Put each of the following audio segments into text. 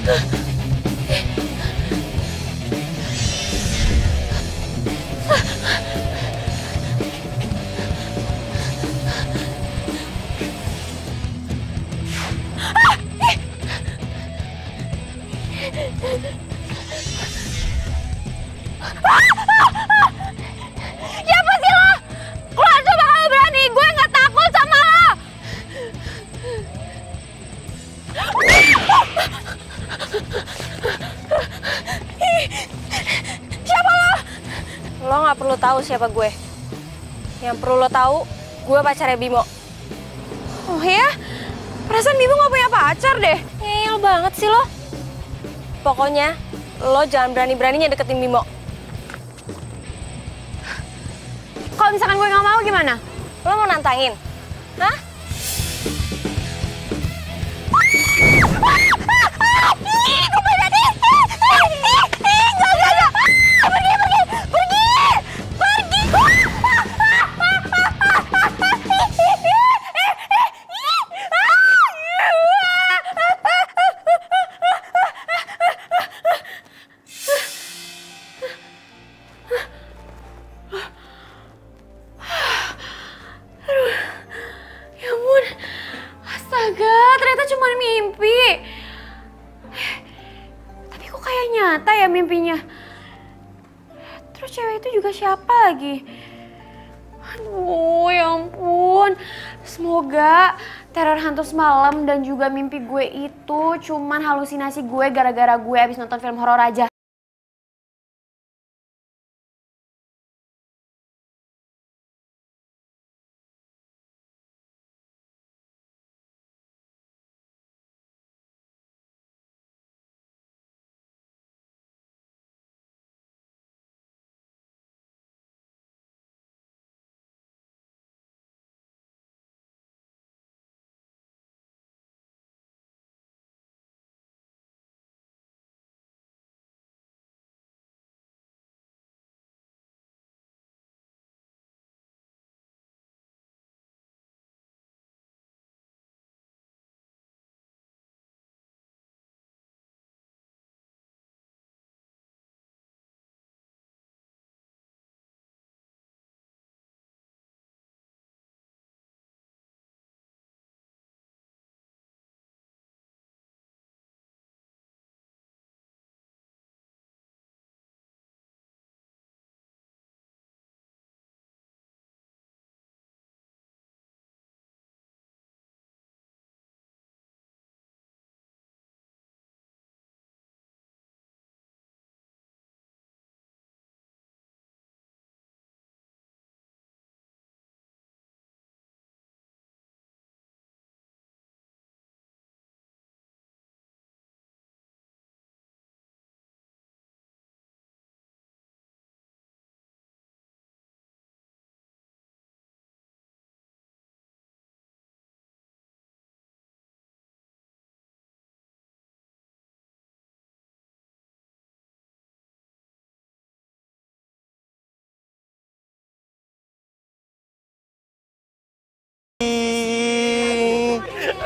Siapa sih lo? Keluar coba kalau berani, gue nggak takut sama lo. Siapa lo? Lo nggak perlu tahu siapa gue. Yang perlu lo tahu, gue pacarnya Bimo. Oh ya? Perasaan Bimo nggak punya pacar deh. Ngeyel banget sih lo. Pokoknya, lo jangan berani-beraninya deketin Bimo. Kalau misalkan gue nggak mau gimana? Lo mau nantangin? Hah? Gue pengen nih! Enggak! Pergi! Ya ampun, astaga, ternyata cuma mimpi. Tapi kok kayak nyata ya mimpinya. Terus cewek itu juga siapa lagi? Aduh, ya ampun. Semoga teror hantu semalam dan juga mimpi gue itu cuman halusinasi gue gara-gara gue abis nonton film horor aja.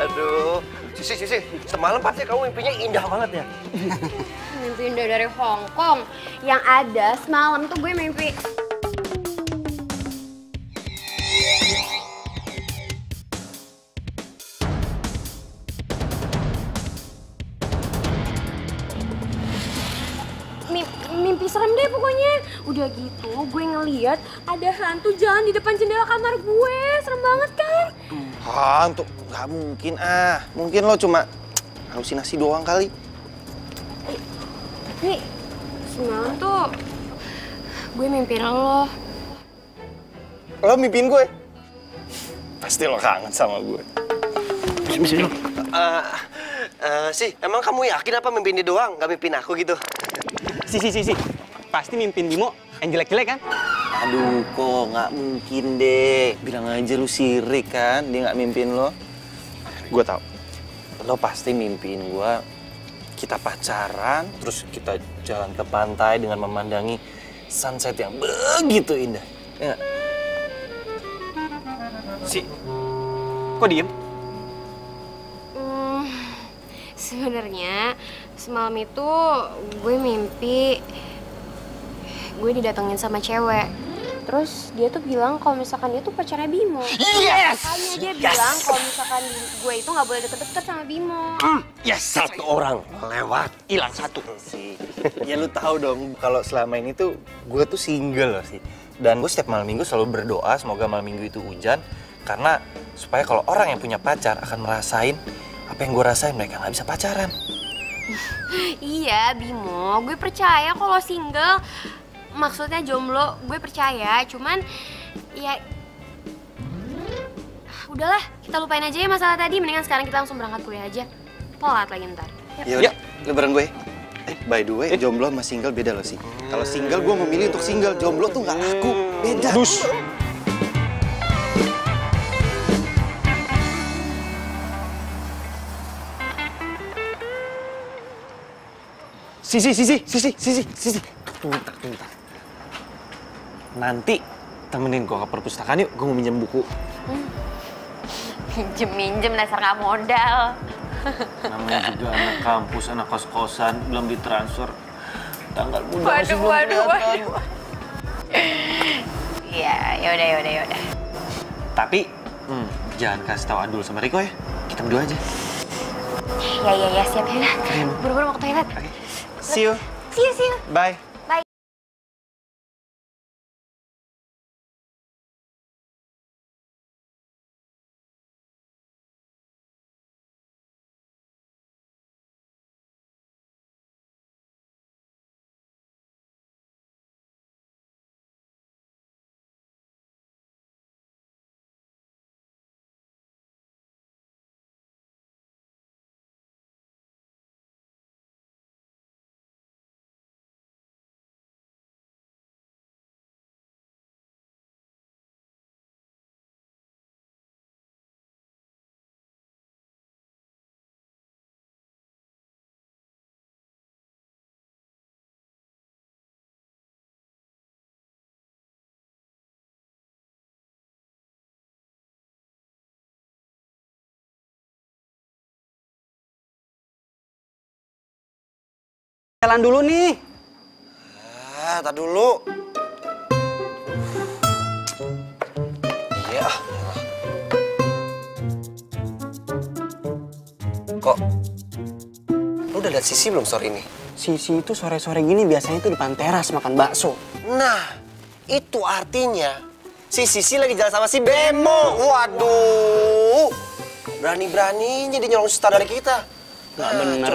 Aduh, Sisi, semalam pasti kamu mimpinya indah banget ya? Mimpi indah dari Hong Kong. Yang ada semalam tuh gue mimpi. Mimpi serem deh pokoknya. Udah gitu gue ngeliat ada hantu jalan di depan jendela kamar gue. Serem banget kan? Hantu? Gak mungkin ah. Mungkin lo cuma halusinasi doang kali. Nih, semalam tuh gue mimpiin lo. Lo mimpiin gue? Pasti lo kangen sama gue. Misi. Sih, emang kamu yakin apa mimpiin dia doang? Gak mimpiin aku gitu? Si. Pasti mimpin Bimo yang jelek-jelek kan? Aduh, kok nggak mungkin deh. Bilang aja lu sirik kan, dia nggak mimpin lo. Gue tau, lo pasti mimpiin gue. Kita pacaran, terus kita jalan ke pantai dengan memandangi sunset yang begitu indah. Ya nggak? Si, kok diem? Sebenarnya semalam itu gue mimpi gue didatengin sama cewek. Terus dia tuh bilang kalau misalkan dia tuh pacarnya Bimo. Yes! Makanya dia bilang kalau misalkan gue itu nggak boleh deket-deket sama Bimo. Yes, satu orang lewat, hilang satu. Sih. Ya lu tahu dong kalau selama ini tuh gue tuh single loh sih. Dan gue setiap malam minggu selalu berdoa semoga malam minggu itu hujan. Karena supaya kalau orang yang punya pacar akan merasain apa yang gue rasain, mereka nggak bisa pacaran. Iya Bimo, gue percaya kalau single. Maksudnya jomblo, gue percaya. Cuman ya udahlah, kita lupain aja ya masalah tadi. Mendingan sekarang kita langsung berangkat kuliah aja. Telat lagi ntar. Ya udah, lu bareng gue. By the way, jomblo sama single beda loh sih. Kalau single gue memilih untuk single, jomblo tuh nggak laku, beda. Dus. Sisi. Tunggu bentar. Nanti temenin gue ke perpustakaan yuk, gue mau minjem buku. Minjem dasar nggak modal. Namanya juga anak kampus, anak kos-kosan, belum ditransfer. Tanggal muda masih belum kelihatan. Iya, yaudah. Tapi, jangan kasih tahu Adul sama Riko ya. Kita berdua aja. Ya, siap ya. Buru-buru mau ke toilet. Oke. See you. See you. Bye. Bye. Jalan dulu nih. Tar dulu. Iya. Kok? Lu udah lihat Sisi belum sore ini? Sisi itu sore-sore gini biasanya tuh depan teras makan bakso. Nah, itu artinya si Sisi lagi jalan sama si Bemo. Waduh. Berani-beraninya dia nyolong star dari kita. Nggak bener.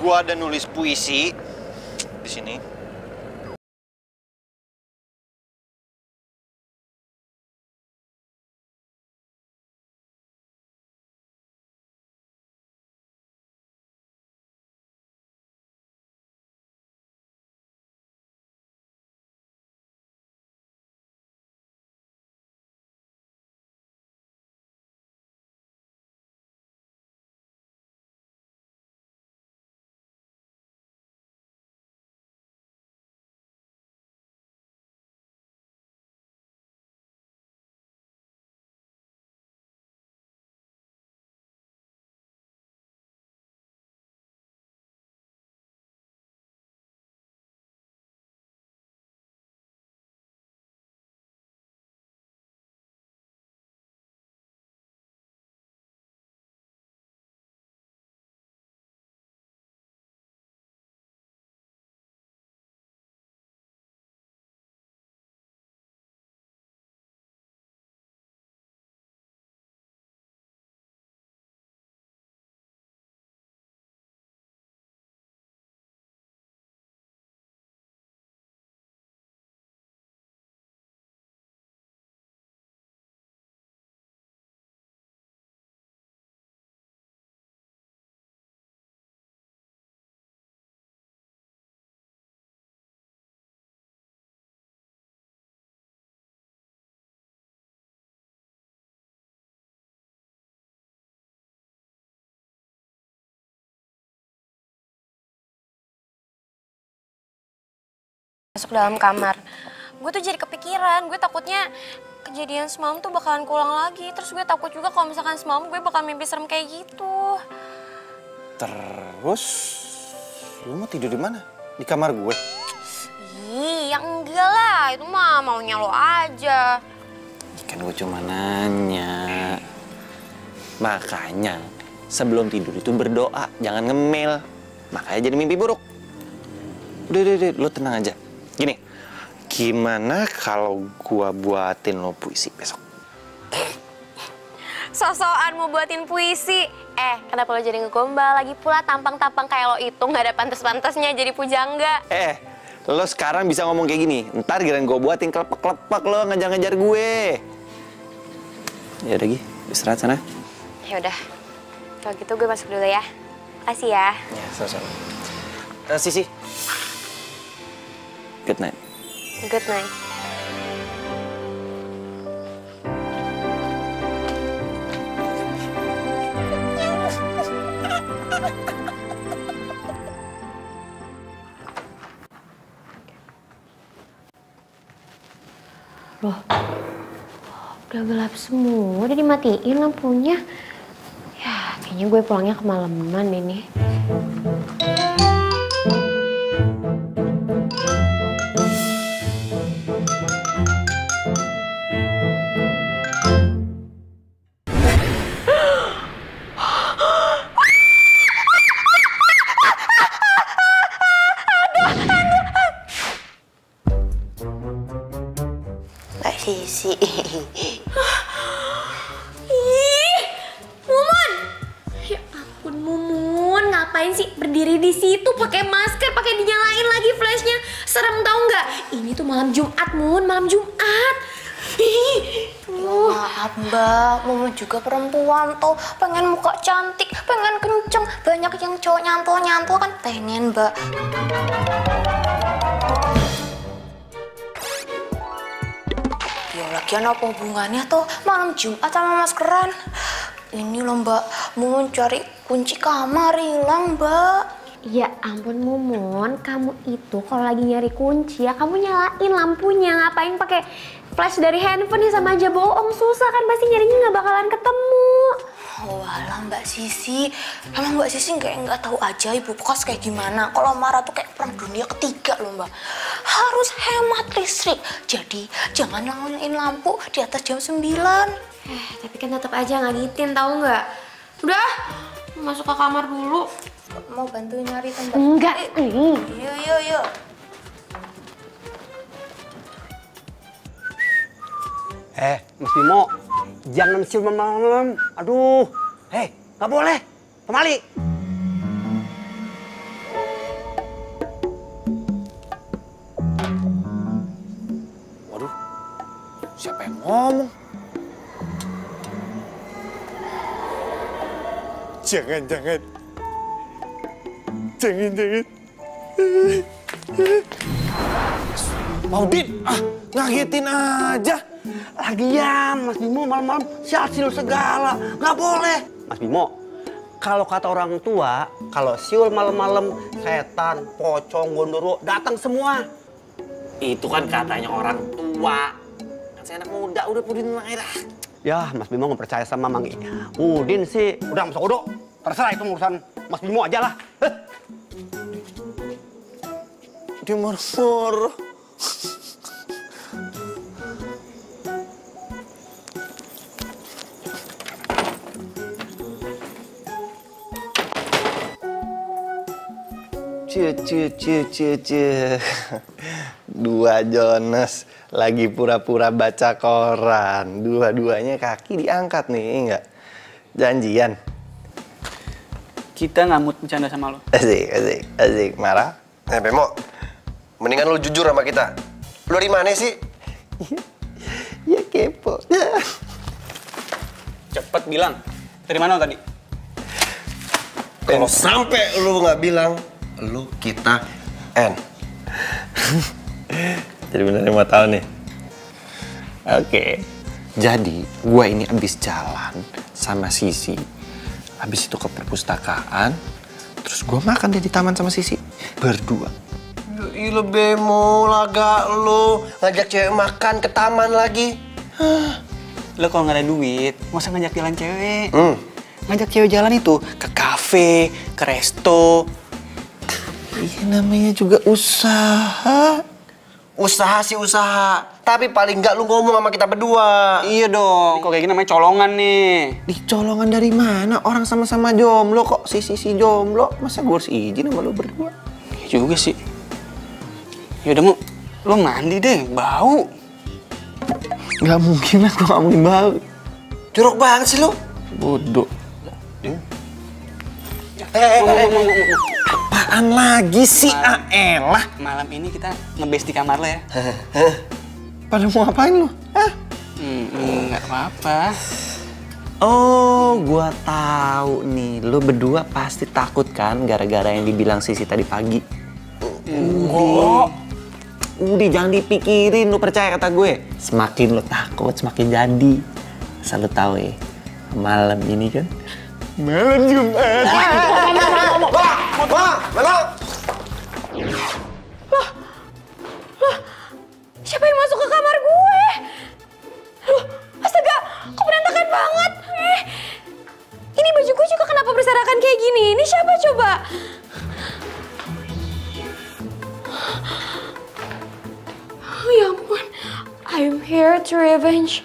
Gua ada nulis puisi di sini. masuk dalam kamar. Gue tuh jadi kepikiran, gue takutnya kejadian semalam tuh bakalan keulang lagi. Terus gue takut juga kalau misalkan semalam gue bakal mimpi serem kayak gitu. Terus, lu mau tidur di mana? Di kamar gue? Ih, ya enggak lah, itu mah maunya lo aja. Kan gue cuma nanya. Makanya, sebelum tidur itu berdoa, jangan ngemil. Makanya jadi mimpi buruk. Udah, lo tenang aja. Gini, gimana kalau gua buatin lo puisi besok? So-soan mau buatin puisi. Kenapa lo jadi ngegombal? Lagi pula tampang-tampang kayak lo itu nggak ada pantas-pantasnya jadi pujangga. Lo sekarang bisa ngomong kayak gini. Ntar giliran gue buatin kelepek-kelepek lo ngejar-ngejar gue. Ya udah, Gi. Istirahat sana. Ya udah. Kalau gitu gue masuk dulu ya. Makasih ya. Ya, sama-sama. Sisi. Good night. Good night. Loh, udah gelap semua, udah dimatiin lampunya. Ya, kayaknya gue pulangnya kemalaman ini. Sisi. Ih, Mumun! Ya ampun Mumun, ngapain sih berdiri di situ pakai masker, pakai dinyalain lagi flashnya? Serem tau nggak? Ini tuh malam Jumat, Mun, malam Jumat. Maaf Mbak, Mumun juga perempuan tuh, pengen muka cantik, pengen kenceng. Banyak yang cowok nyantol-nyantol kan pengen Mbak. Ya lagian apa hubungannya tuh malam Jumat sama maskeran? Ini loh Mbak, Mumun cari kunci kamar hilang Mbak. Ya ampun Mumun, kamu itu kalau lagi nyari kunci ya kamu nyalain lampunya. Ngapain pakai flash dari handphone ya, sama aja bohong. Susah kan, pasti nyarinya nggak bakalan ketemu. Walah Mbak Sisi, emang Mbak Sisi nggak tahu aja ibu kos kayak gimana. Kalau marah tuh kayak perang dunia ketiga loh Mbak. Harus hemat listrik, jadi jangan nyalain lampu di atas jam 9. Tapi kan tetap aja ngagitin, tahu nggak? Udah, masuk ke kamar dulu. Mau bantu nyari tempat? Enggak. Yuk. Mas Bimo, jangan siul malam-malam. Aduh, nggak boleh. Pemali. Waduh, siapa yang ngomong? Jangan. Maudin, ngagetin aja. Lagian, Mas Bimo malam-malam siul segala. Nggak boleh. Mas Bimo, kalau kata orang tua, kalau siul malam-malam, setan, pocong, gondoro, datang semua. Itu kan katanya orang tua. Kan saya anak muda, udah pudin aja. Ya, Mas Bimo nggak percaya sama Mang Udin sih. Udah, Mas Odo. Terserah itu urusan Mas Bimo aja lah. Dia marah-marah. Cie. Dua Jonas lagi pura-pura baca koran. Dua-duanya kaki diangkat nih, enggak? Janjian. Kita nggak mood bercanda sama lo. Asik. Marah? Bemo, mendingan lu jujur sama kita. Lu dari mana sih? Ya kepo. Cepet bilang. Dari mana lo tadi? Kalau sampai lu nggak bilang, lu kita N. Jadi benernya mau tahu nih. Oke. Jadi gua ini abis jalan sama Sisi. Habis itu ke perpustakaan, terus gua makan deh di taman sama Sisi. Berdua. Ih, lo bemo, laga lo. Ngajak cewek makan ke taman lagi. Lo kalau nggak ada duit, nggak usah ngajak jalan cewek. Ngajak cewek jalan itu ke kafe, ke resto. Iya, namanya juga usaha. Usaha sih usaha, tapi paling nggak lu ngomong sama kita berdua. Iya dong, kok kayak gini namanya colongan nih. Dicolongan dari mana? Orang sama-sama jomblo kok. Si jomblo. Masa gue harus izin sama lu berdua? Iya juga sih. Yaudah, lo mandi deh, bau. Gak mungkin lah gue gak mungkin bau. Jorok banget sih lu. Bodoh. Apaan lagi sih? Elah. Malam ini kita ngebase di kamar lo ya. Pada mau ngapain lu? Nggak apa-apa. Oh, gua tahu nih. Lu berdua pasti takut kan gara-gara yang dibilang Sisi tadi pagi. Udah jangan dipikirin, lu percaya kata gue. Semakin lu takut, semakin jadi. Asal lu tahu ya, malam ini kan malam Jumat. Siapa yang masuk ke kamar gue? Loh, astaga, kok berantakan banget? Ini baju gue juga kenapa berserakan kayak gini? Ini siapa coba? Oh ya ampun, I'm here to revenge.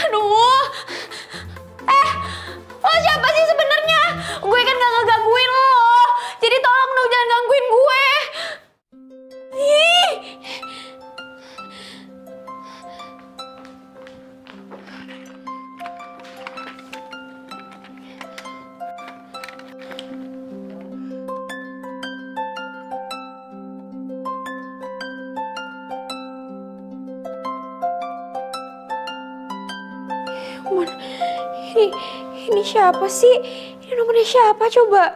Aduh. Lo siapa sih sebenarnya? Gue kan gak ngegangguin lo. Jadi tolong dong jangan gangguin gue. Ih. Ampun, ini siapa sih? Ini nomornya siapa coba?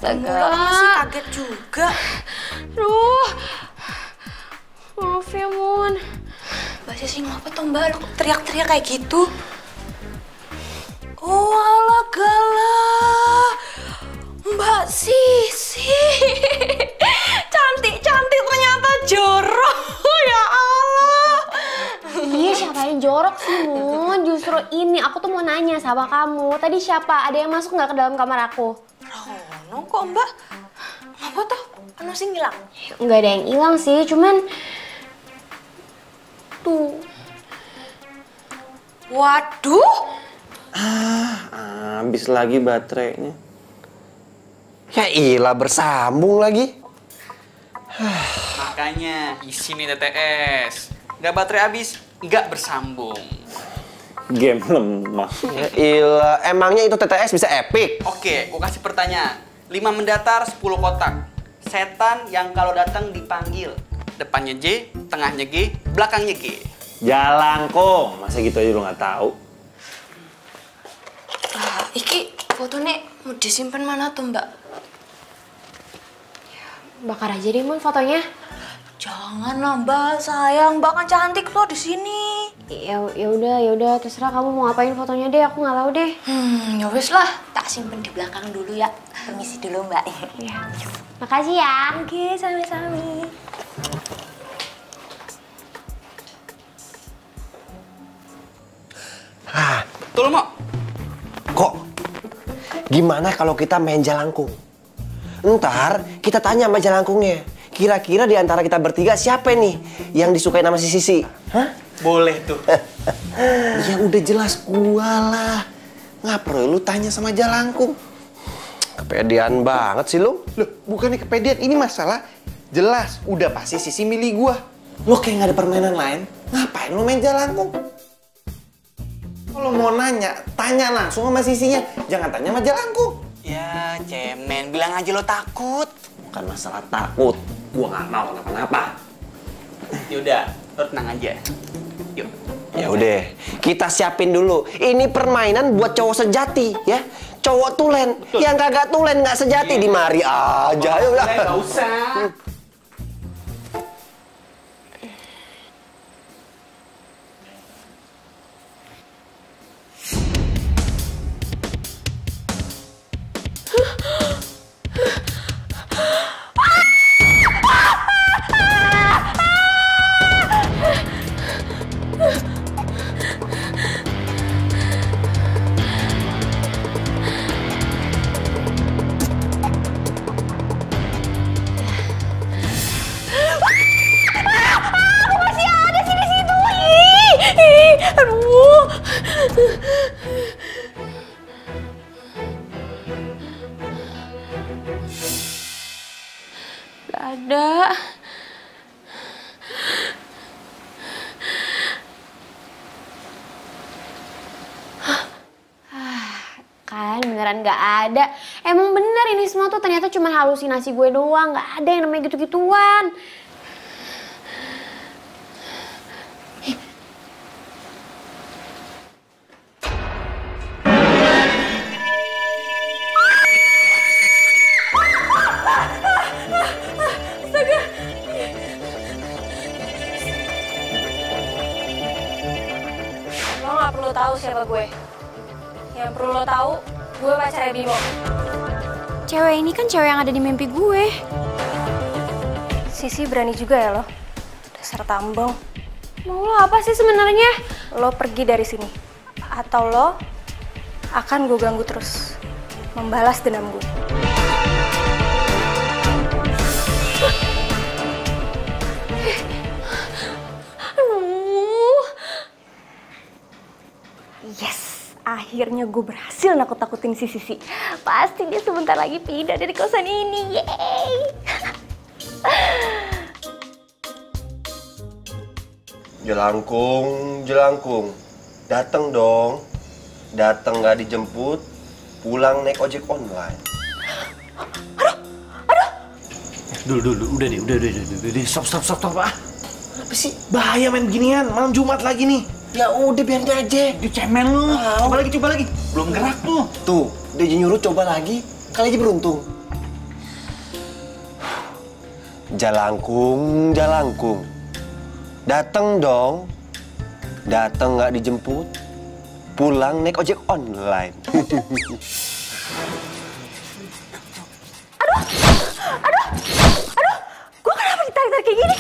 Masih kaget juga. Aduh, maaf ya Mun. Mbak Sisi ngapa tuh Mbak? Lu teriak-teriak kayak gitu? Oh ala galah, Mbak Sisi. Cantik-cantik ternyata jorok. Ya Allah. Iya, siapa yang jorok sih Mun? Justru ini aku tuh mau nanya sama kamu. Tadi siapa? Ada yang masuk nggak ke dalam kamar aku? Rono kok Mbak? Apa tuh? Anu sing ngilang? Nggak ada yang hilang sih, cuman tuh. Waduh. Habis lagi baterainya. Ya ilah bersambung lagi. Makanya isi nih TTS. Nggak baterai habis, nggak bersambung. Game lemah. Ya ilah, emangnya itu TTS bisa epic? Oke, gua kasih pertanyaan. 5 mendatar, 10 kotak. Setan yang kalau datang dipanggil. Depannya J, tengahnya G, belakangnya G. Jalangkung, masa gitu aja lu nggak tahu? Iki fotonya mau disimpan mana tuh Mbak? Bakar aja deh Mun fotonya. Jangan lah Mbak, sayang Mbak kan cantik loh di sini. Ya udah, terserah kamu mau ngapain fotonya deh, aku nggak tahu deh. Ya wes lah, tak simpen di belakang dulu ya. Permisi dulu Mbak. Iya. Makasih ya. Oke, sami-sami. Betul, Mo? Kok? Gimana kalau kita main jalangkung? Ntar kita tanya sama jalangkungnya. Kira-kira di antara kita bertiga siapa nih yang disukai nama si Sisi? Hah? Boleh tuh. Ya udah jelas gua lah. Nggak perlu lu tanya sama Jalangkung. Kepedean banget sih lu. Loh, bukannya kepedean. Ini masalah jelas. Udah pasti Sisi milih gua. Lo kayak nggak ada permainan lain. Ngapain lu main jalangkung? Kalau mau nanya, tanya langsung sama sisinya. Jangan tanya sama jalangkung. Ya, cemen. Bilang aja lo takut. Bukan masalah takut. Gua nggak mau kenapa-napa. Yaudah, lo tenang aja. Yuk. Ya udah, kita siapin dulu. Ini permainan buat cowok sejati, ya. Cowok tulen, yang kagak tulen nggak sejati di mari aja. Ayo udah. Nggak usah. Aduh. Gak ada. Kan beneran gak ada. Emang bener ini semua tuh ternyata cuma halusinasi gue doang. Gak ada yang namanya gitu-gituan. Lo gak perlu tahu siapa gue. Yang perlu lo tahu, gue pacarnya Bimo. Cewek ini kan cewek yang ada di mimpi gue. Sisi berani juga ya lo. Dasar tambang. Mau lo apa sih sebenarnya? Lo pergi dari sini. Atau lo akan gue ganggu terus. Membalas dendam gue. Aduh. Yes, akhirnya gue berhasil nakut-nakutin si Sisi. Pasti dia sebentar lagi pindah dari kosan ini. Yeay! Jelangkung, jelangkung. Dateng dong. Dateng nggak dijemput, pulang naik ojek online. Dulu, udah deh, stop, ah. Apa sih? Bahaya main beginian, malam Jumat lagi nih. Ya udah biarin aja. Di cemen lu. Coba lagi. Belum gerak tuh. Tuh, dia nyuruh coba lagi. Kali aja beruntung. Jalangkung, jalangkung. Dateng dong. Dateng nggak dijemput, pulang naik ojek online. Aduh! Gue kenapa ditarik-tarik kayak gini?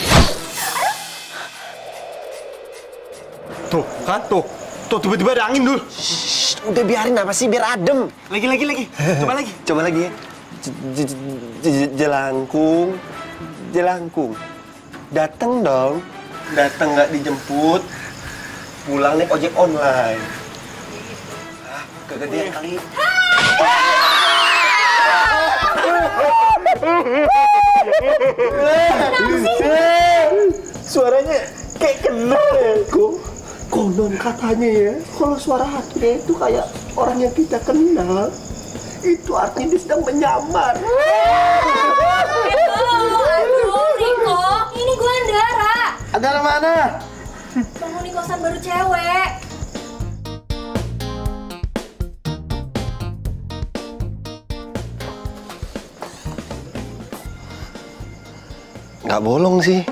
Tuh, kan tuh. Tuh tiba-tiba ada angin dulu. Shh, udah biarin apa sih, biar adem. Lagi. Coba lagi. Coba lagi ya. Jelangkung, jelangkung. Dateng dong. Dateng nggak dijemput, pulang naik ojek online. Ah, kegedean kali. Suaranya kayak kenal ya, konon katanya ya, kalau suara hatinya itu kayak orang yang kita kenal, itu artinya dia sedang menyamar. Aduh, Riko, ini gue Andara. Andara mana? Penghuni kosan baru cewek. Nggak bolong sih.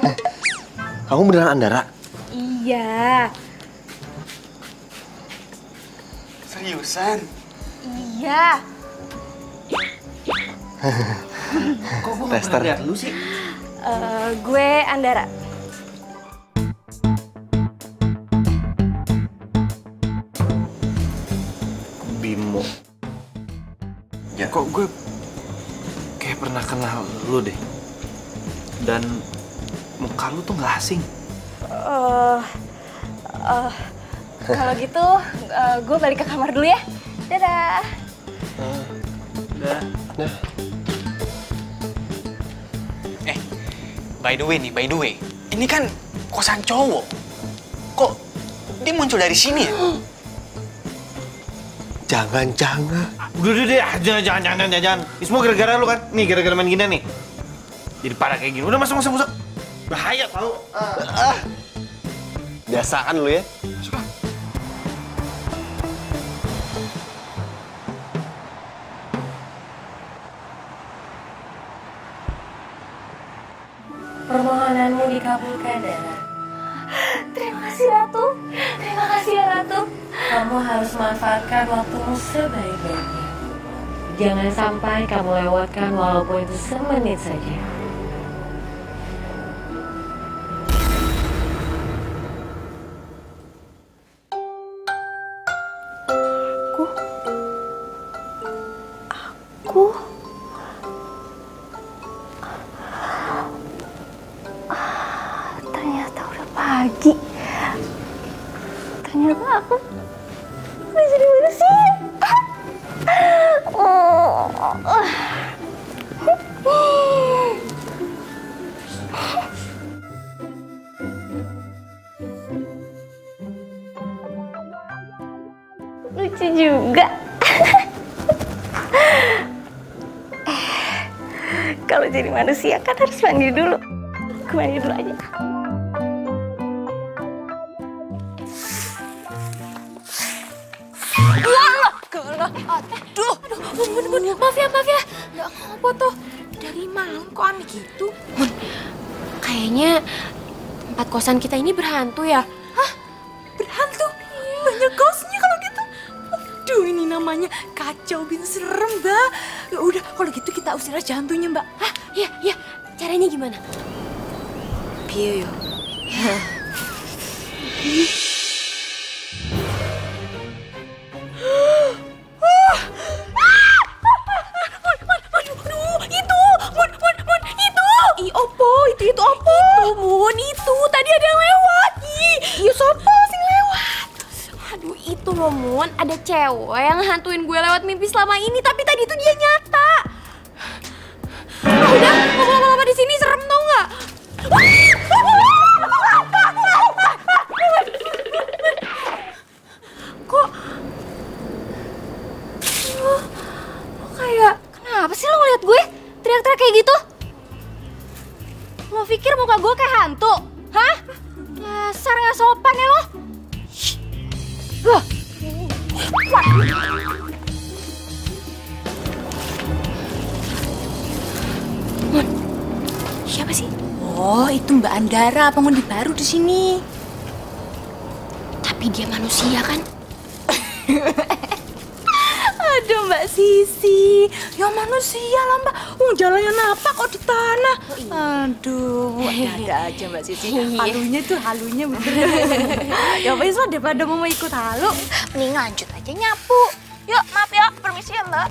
Kamu beneran Andara? Iya. Seriusan? Iya. Kok gue nggak Tester. pernah lihat lu sih? Gue Andara. Bimo. Ya. Kok gue kayak pernah kenal lu deh. Dan muka lu tuh nggak asing. Kalau gitu, gue balik ke kamar dulu ya. Dadah. Udah. By the way. Ini kan kosan cowok. Kok dia muncul dari sini ya? Jangan-jangan. Udah deh, jangan. Ini semua gara-gara lu kan? Nih, gara-gara main gini nih. Jadi parah kayak gini. Udah masuk. Bahaya tau. Biasaan lu ya. Permohonanmu dikabulkan, Dara. Terima kasih Ratu. Terima kasih ya Ratu. Kamu harus manfaatkan waktumu sebaik-baiknya. Jangan sampai kamu lewatkan walaupun itu semenit saja. Ternyata udah pagi. Ternyata aku udah jadi manusia. Lucu juga. Kalau jadi manusia kan harus mandi dulu. Aku mandi dulu aja. Aduh, Bun, maaf ya. Nggak ngapa tuh. Dari malam kok aneh gitu? Bun, kayaknya tempat kosan kita ini berhantu ya. Hah? Berhantu? Banyak ghostnya kalau gitu. Aduh, ini namanya kacau bin serem, Mbak. Ya udah, kalau gitu kita usir aja hantunya, Mbak. Hah? Iya. Caranya gimana? Piye yo? Itu apa? Itu tadi ada yang lewat. Iya, siapa sih lewat? Aduh, itu loh Mun, ada cewek yang hantuin gue lewat mimpi selama ini, tapi tadi itu dia nyata. Udah, ngomong apa di sini serem tau nggak? Kok lo kayak kenapa sih lo ngeliat gue teriak-teriak kayak gitu? Lo pikir muka gue kayak hantu? Hah? Dasar nggak sopan ya lo? Mon, siapa sih? Oh, itu Mbak Andara, pengundi baru di sini. Tapi dia manusia kan? Aduh Mbak Sisi, ya manusia lah Mbak. Jalannya napak kok di tanah. Aduh, ada aja Mbak Sisi. Halunya bener. Ya wes lah, daripada mau ikut halu, mending lanjut aja nyapu. Yuk, maaf ya, permisi ya Mbak.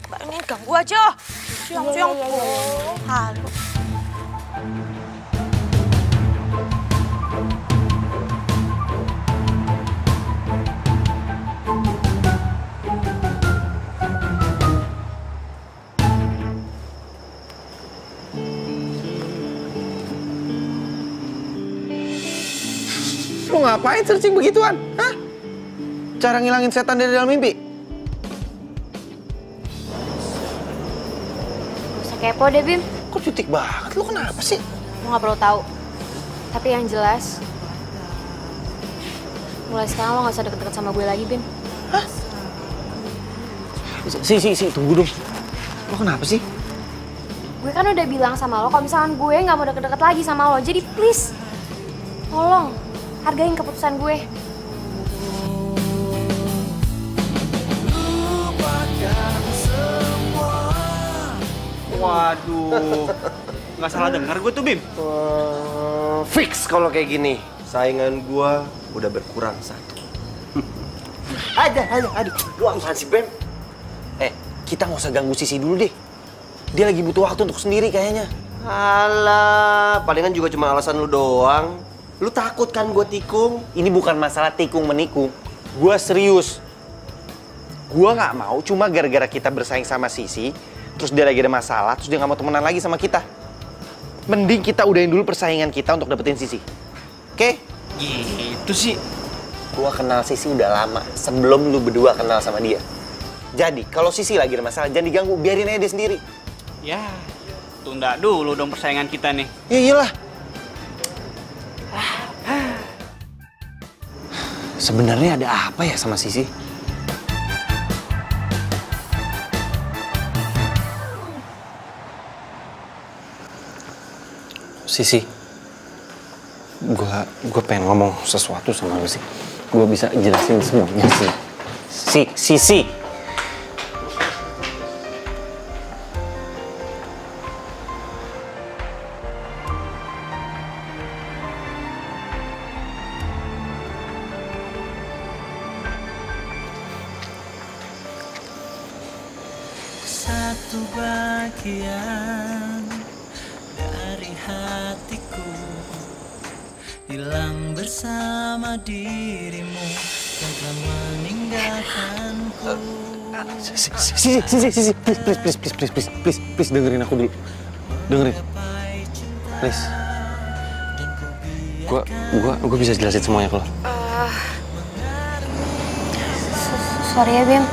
Mbak ini ganggu aja. Siang-siang halu. Lu ngapain searching begituan? Hah? Cara ngilangin setan dari dalam mimpi? Gak usah kepo deh, Bim. Kok cutik banget? Lu kenapa sih? Lo gak perlu tahu. Tapi yang jelas, mulai sekarang lo gak usah deket-deket sama gue lagi, Bim. Hah? Tunggu dong. Lo kenapa sih? Gue kan udah bilang sama lo kalau misalkan gue gak mau deket-deket lagi sama lo. Jadi please, tolong hargain keputusan gue. Waduh, nggak salah dengar gue tuh, Bim. Fix kalau kayak gini. Saingan gua udah berkurang satu. Aduh. Lu apaan sih, Bem? Kita nggak usah ganggu Sisi dulu deh. Dia lagi butuh waktu untuk sendiri kayaknya. Alah, palingan juga cuma alasan lu doang. Lu takut kan gua tikung? Ini bukan masalah tikung-menikung. Gua serius. Gua nggak mau cuma gara-gara kita bersaing sama Sisi, terus dia lagi ada masalah, terus dia nggak mau temenan lagi sama kita. Mending kita udahin dulu persaingan kita untuk dapetin Sisi. Oke? gitu sih? Gua kenal Sisi udah lama, sebelum lu berdua kenal sama dia. Jadi, kalau Sisi lagi ada masalah, jangan diganggu, biarin aja dia sendiri. Ya, tunda dulu dong persaingan kita nih. Ya iyalah. Sebenarnya ada apa ya sama Sisi? Sisi, gua pengen ngomong sesuatu sama lu sih. Gua bisa jelasin semuanya sih. Sisi. Satu bagian dari hatiku hilang bersama dirimu yang telah meninggalkanku. Sisi, please dengerin aku dulu. Dengerin. Please. Gua bisa jelasin semuanya ke lo. Sorry ya, Bim.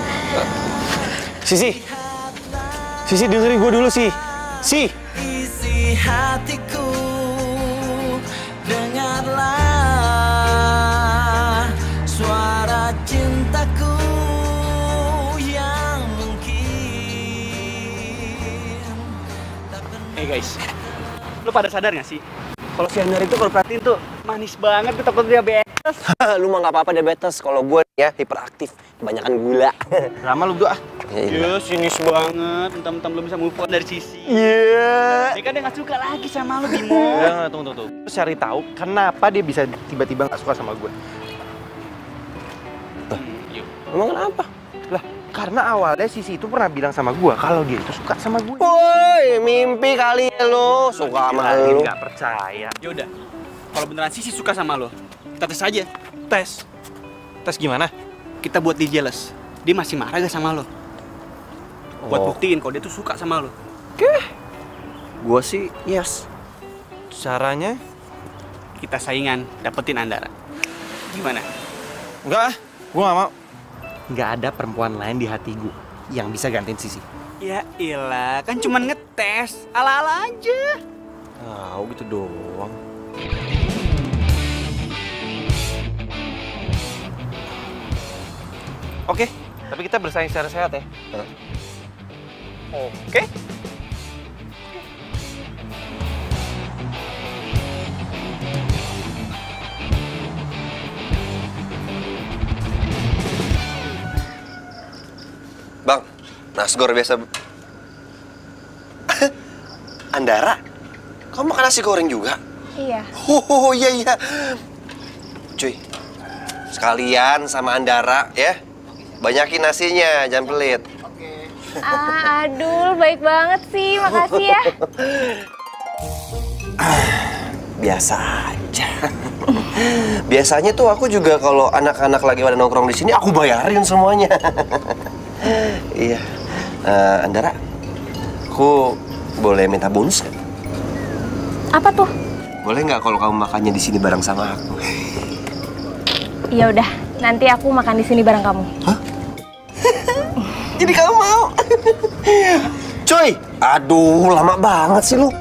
Sisi dengerin gue dulu sih. Isi hatiku, dengarlah suara cintaku yang mungkin tak pernah. Hey guys, lu pada sadar gak sih? Kalau si Andar itu kalau perhatiin tuh manis banget, gue takut diabetes. Lu mah nggak apa-apa diabetes. Kalau gue ya hiperaktif, kebanyakan gula. Lama lu berdua. Iya. Sinis banget. Mentang-mentang belum bisa move on dari Sisi. Iya. Dia kan dia nggak suka lagi sama lu, Bimo. Udah, tunggu. Terus cari tahu kenapa dia bisa tiba-tiba nggak suka sama gue. Emang kenapa? Lah, karena awalnya Sisi itu pernah bilang sama gue kalau dia itu suka sama gue. Woi, mimpi kali ya lo. Suka sama lu. Nggak percaya. Yaudah, kalau beneran Sisi suka sama lo, kita tes aja. Tes gimana? Kita buat dia jealous. Dia masih marah gak sama lo? Buat buktiin kalau dia tuh suka sama lo. Gue sih yes. Caranya? Kita saingan, dapetin Andara. Gimana? Enggak, gue nggak mau. Nggak ada perempuan lain di hati gue yang bisa gantiin Sisi. Ya ilah, kan cuman ngetes. Ala-ala aja. Oh, gitu doang. Oke, tapi kita bersaing secara sehat ya. Oke. Bang, nasgor biasa. Andara, kamu makan nasi goreng juga? Iya. Oh iya. Cuy, sekalian sama Andara ya. Banyakin nasinya, jangan pelit. Aduh, baik banget sih. Makasih ya. Biasa aja. Biasanya tuh aku juga kalau anak-anak lagi pada nongkrong di sini aku bayarin semuanya. Iya. Andara, aku boleh minta bonus nggak? Apa tuh? Boleh nggak kalau kamu makannya di sini bareng sama aku? Ya udah, nanti aku makan di sini bareng kamu. Hah? Jadi kamu mau? Coy, aduh lama banget sih lu.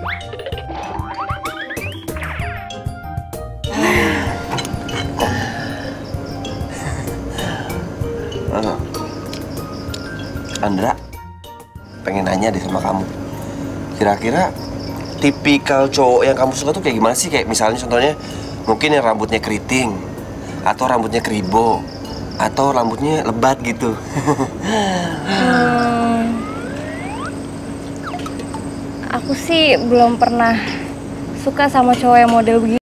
Andra, pengen nanya deh sama kamu. Kira-kira tipikal cowok yang kamu suka tuh kayak gimana sih? Kayak misalnya contohnya mungkin yang rambutnya keriting, atau rambutnya keribo, atau rambutnya lebat gitu. Aku sih belum pernah suka sama cowok yang model begitu.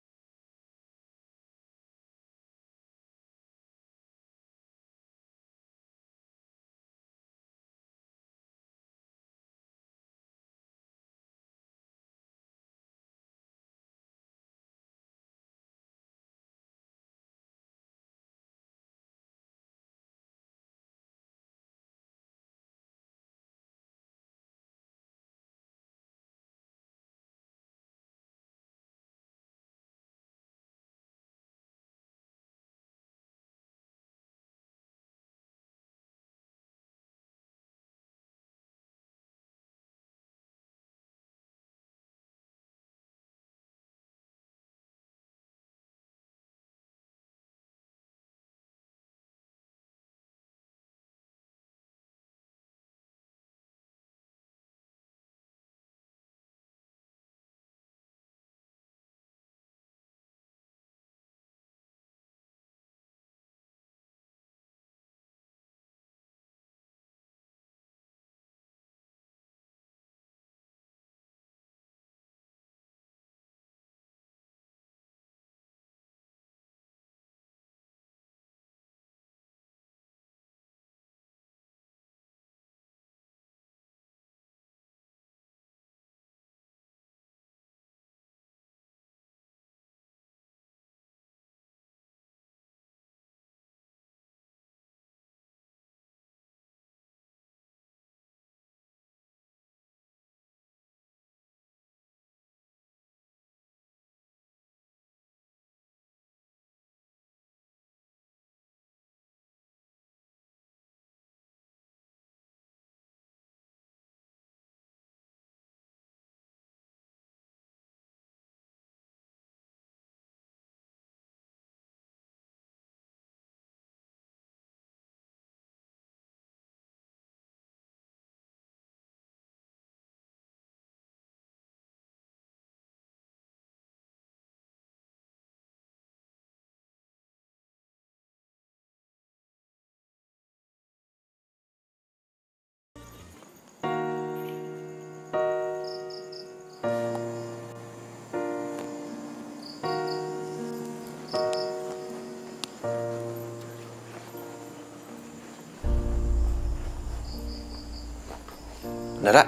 Dara,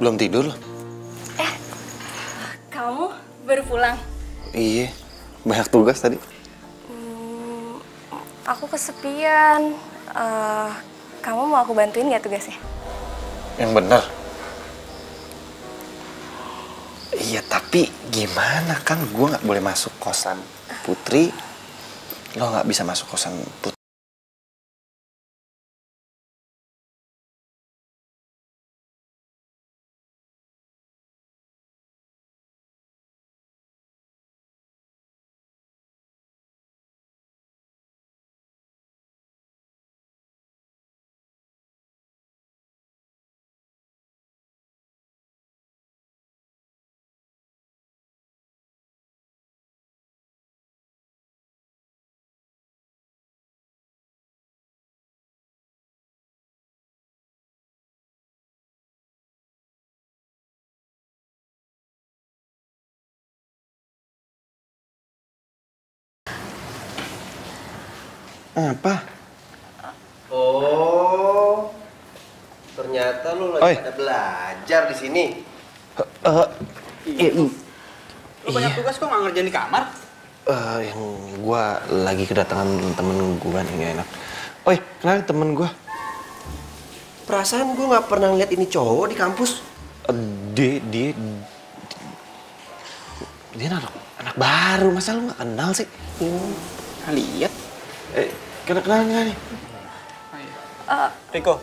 belum tidur loh? Kamu baru pulang? Iya, banyak tugas tadi. Aku kesepian. Kamu mau aku bantuin nggak tugasnya? Yang benar. Iya, tapi gimana kan gue nggak boleh masuk kosan Putri, lo nggak bisa masuk kosan Putri. Apa? Oh, ternyata lu lagi Oi. pada belajar di sini. Lu banyak tugas kok nggak ngerjain di kamar? Yang gue lagi kedatangan temen gue nih, gak enak. Oi, kenalin temen gue. Perasaan gue nggak pernah ngeliat ini cowok di kampus. Dia anak baru, masa lu nggak kenal sih? Lihat. Kenal nih? Riko.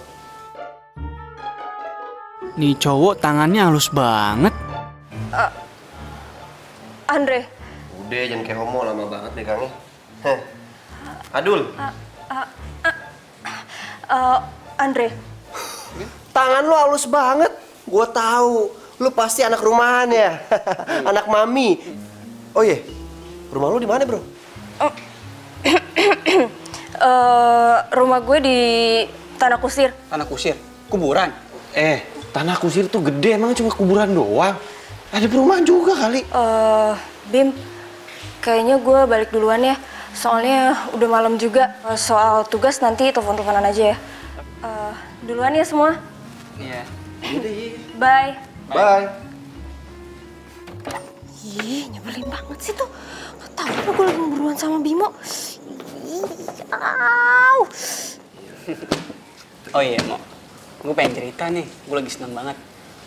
Nih cowok tangannya halus banget. Andre. Udah, jangan kayak homo, lama banget pegangnya. Heh. Adul. Andre. Tangan lu halus banget. Gua tahu. Lu pasti anak rumahan ya. Anak mami. Oh iya. Rumah lu di mana, Bro? Rumah gue di Tanah Kusir. Tanah kusir. Kuburan. Tanah kusir tuh gede, emang cuma kuburan doang. Ada perumahan juga kali. Bim, kayaknya gue balik duluan ya. Soalnya udah malam juga. Soal tugas nanti telepon-teleponan aja ya. Duluan ya semua. Iya. Bye. Bye. Ih, nyebelin banget sih tuh. Gak tau apa gue lagi beruan sama Bimo. Ih, au. Oh iya, Mo. Gue pengen cerita nih. Gue lagi seneng banget.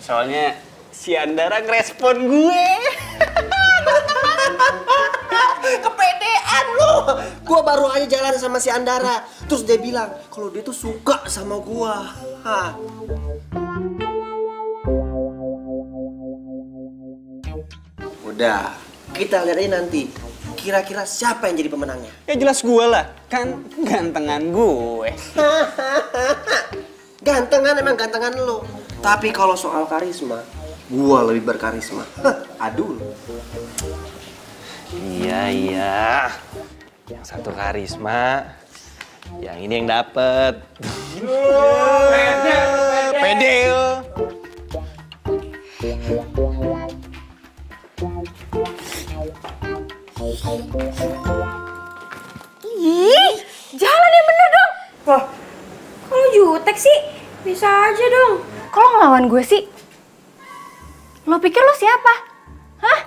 Soalnya si Andara ngerespon gue. Kepedean lu. Gua baru aja jalan sama si Andara. Terus dia bilang kalau dia tuh suka sama gua. Hah. Udah, kita lihat aja nanti. Kira-kira siapa yang jadi pemenangnya? Ya jelas gue lah. Kan gantengan gue. Gantengan emang gantengan lo. Tapi kalau soal karisma, gua lebih berkarisma. Adul. Iya. Yang satu karisma, yang ini yang dapet. Pede. Ih, jalan yang bener dong. Loh, kalau jutek sih bisa aja dong. Kalau ngelawan gue sih, lo pikir lo siapa? Hah?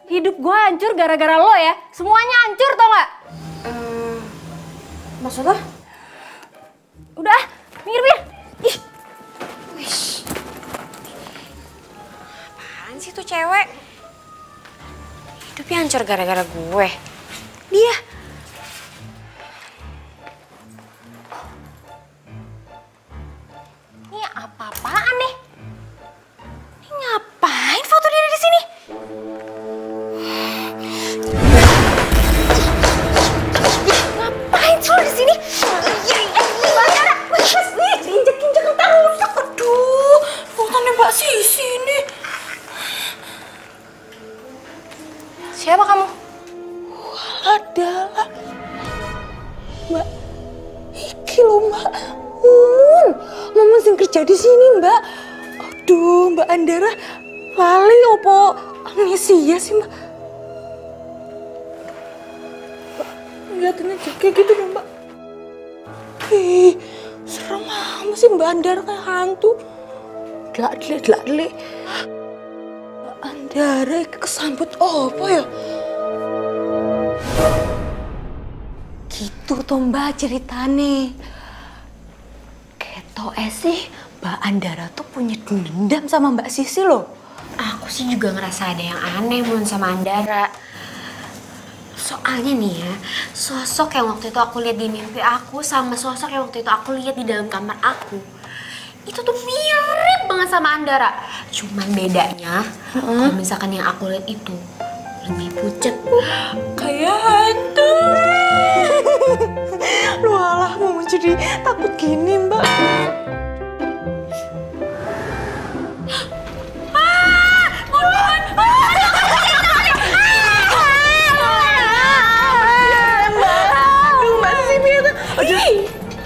Hidup gue hancur gara-gara lo ya. Semuanya hancur tau gak? Maksud lo? Udah, minggir. Ih. Wish. Apaan sih tuh cewek? Hidupnya hancur gara-gara gue. Dia. Ini apa-apaan nih? Ini ngapain foto dia di sini? Ngapain sih lo di sini? Bandara, diinjek-injek entar rusak. Aduh, fotonya Mbak Sisi ini. Siapa kamu? Adalah Mbak iki lho Mbak Mumun sing kerja di sini Mbak. Aduh Mbak Andara lali opo amnesia sih Mbak. Lihatin aja kayak gitu dong Mbak. Ih Serem amat sih Mbak Andara kayak hantu. Delak-delik. Mbak Andara kesambut apa ya? Gitu toh Mbak ceritane. Ketoke sih Mbak Andara tuh punya dendam sama Mbak Sisi loh. Aku sih juga ngerasa ada yang aneh Mun sama Andara. Soalnya nih ya, sosok yang waktu itu aku lihat di mimpi aku sama sosok yang waktu itu aku lihat di dalam kamar aku, itu tuh mirip banget sama Andara. Cuman bedanya, kalau misalkan yang aku lihat itu lebih pucet, Kayak hantu. Lu alah mau jadi takut gini Mbak.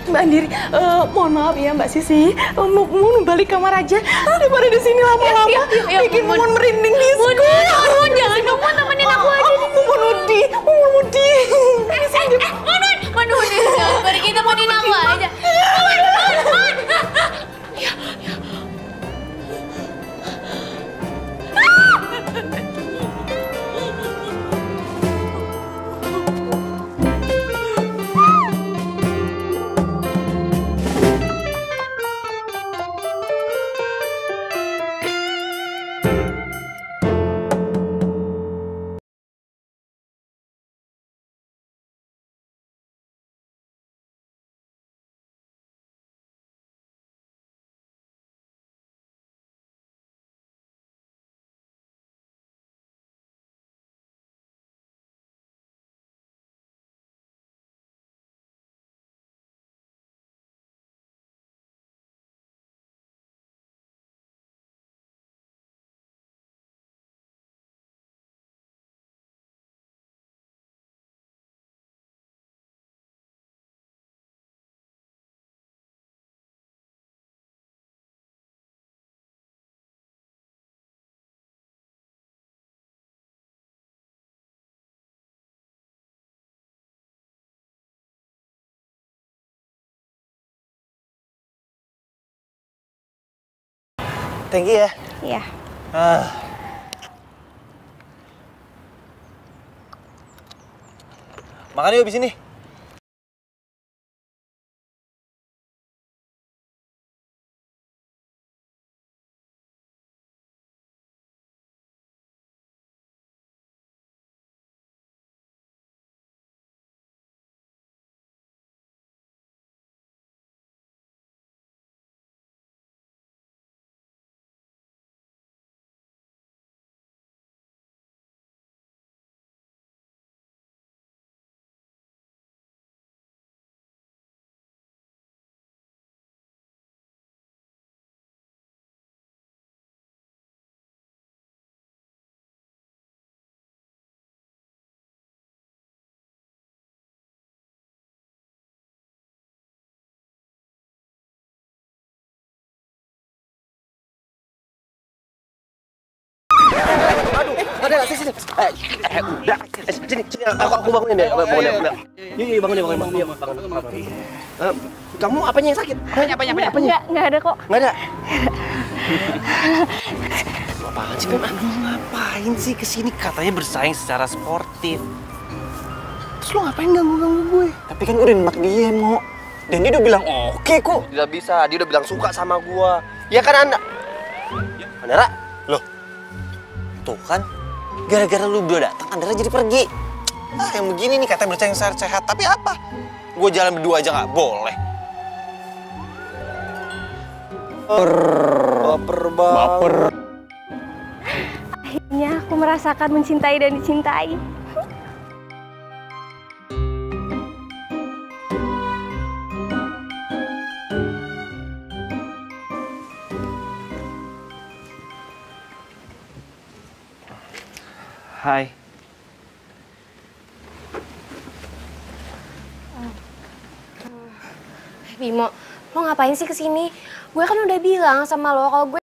Mbak Andiri, mohon maaf ya Mbak Sisi, mau balik kamar aja daripada di sini lama-lama bikin Mumun merinding di Mun, jangan dong Mun, temenin aku aja. Mumun Udi. Mun, jangan pergi, temenin aku aja. Mun. Thank you ya. Iya. Makan yuk abis ini. Ada nggak sih sini? Udah, sini, aku bangunin ya, bangunin. Iya, bangunin. Kamu apanya yang sakit? Apanya? Nggak ada kok. Nggak ada. Apaan sih, Bang? Ngapain sih kesini? Katanya bersaing secara sportif. Terus lo ngapain ganggu-ganggu gue? Tapi kan udah nembak dia, Mo. Dan dia udah bilang oke kok. Tidak bisa, dia udah bilang suka sama gua. Ya kan, Anda? Andara? Loh, tuh kan, gara-gara lu udah datang, Andara jadi pergi. Ah, yang begini nih katanya bersaing sehat, tapi apa? Gue jalan berdua aja nggak boleh. Baper. Akhirnya aku merasakan mencintai dan dicintai. Hai. Bimo, lo ngapain sih kesini? Gue kan udah bilang sama lo kalau gue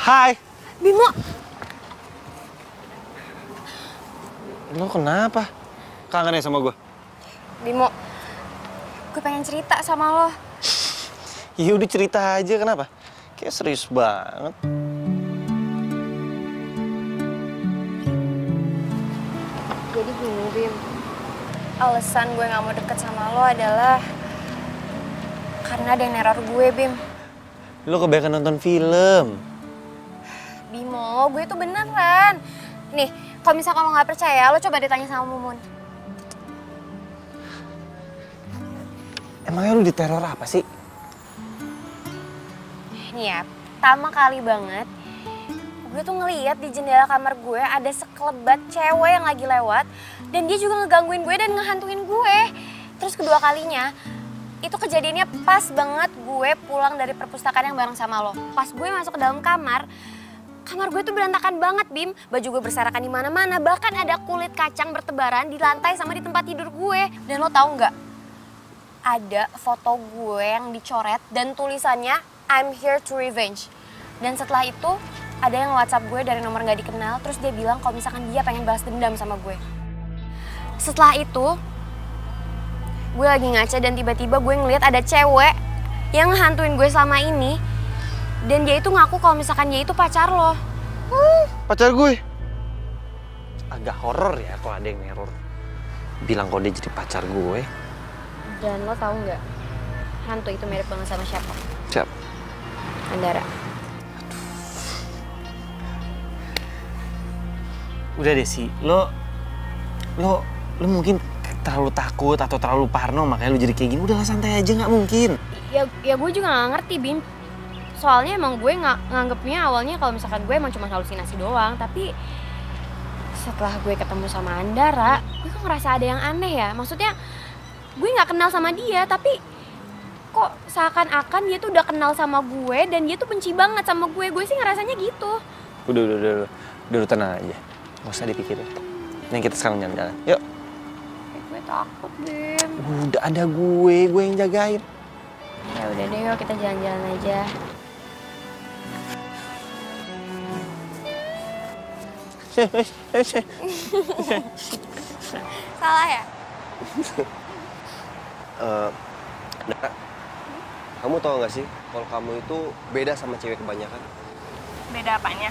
Hai. Bimo, Lo kenapa? Kangen ya sama gue? Bimo, gue pengen cerita sama lo. Ya udah cerita aja, kenapa? Kayak serius banget. Jadi gini, Bim. Alasan gue gak mau deket sama lo adalah karena ada yang neror gue, Bim. Lo kebanyakan nonton film. Bimo, gue tuh beneran. Nih, kalau misalkan lo gak percaya, lo coba ditanya sama Mumun. Emangnya lu diteror apa sih? Nih ya, pertama kali banget gue tuh ngeliat di jendela kamar gue ada sekelebat cewek yang lagi lewat dan dia juga ngegangguin gue dan ngehantuin gue. Terus kedua kalinya, itu kejadiannya pas banget gue pulang dari perpustakaan yang bareng sama lo. Pas gue masuk ke dalam kamar gue tuh berantakan banget, Bim. Baju gue berserakan di mana-mana, bahkan ada kulit kacang bertebaran di lantai sama di tempat tidur gue. Dan lo tahu nggak? Ada foto gue yang dicoret dan tulisannya I'm here to revenge. Dan setelah itu ada yang WhatsApp gue dari nomor nggak dikenal, terus dia bilang kalau misalkan dia pengen balas dendam sama gue. Setelah itu gue lagi ngaca dan tiba-tiba gue ngeliat ada cewek yang ngehantuin gue selama ini. Dan dia itu ngaku kalau misalkan dia itu pacar lo. Pacar gue? Agak horor ya kalau ada yang neror. Bilang kalau dia jadi pacar gue. Dan lo tahu nggak, hantu itu mirip banget sama siapa? Siap. Andara. Udah deh sih, lo mungkin terlalu takut atau terlalu parno makanya lo jadi kayak gini. Udah lah, santai aja, nggak mungkin. Ya gue juga nggak ngerti, Bim. Soalnya emang gue nganggepnya awalnya kalau misalkan gue emang cuma halusinasi doang. Tapi setelah gue ketemu sama Andara, gue kok ngerasa ada yang aneh ya. Maksudnya gue nggak kenal sama dia, tapi kok seakan-akan dia tuh udah kenal sama gue dan dia tuh benci banget sama gue. Gue sih ngerasanya gitu. Udah tenang aja. Gak usah dipikirin. Nih kita sekarang jalan-jalan. Yuk. Gue takut, Bim. Udah ada gue yang jagain. Ya udah deh, yuk kita jalan-jalan aja. Salah ya? Nah, kamu tau gak sih kalau kamu itu beda sama cewek kebanyakan? Beda apanya?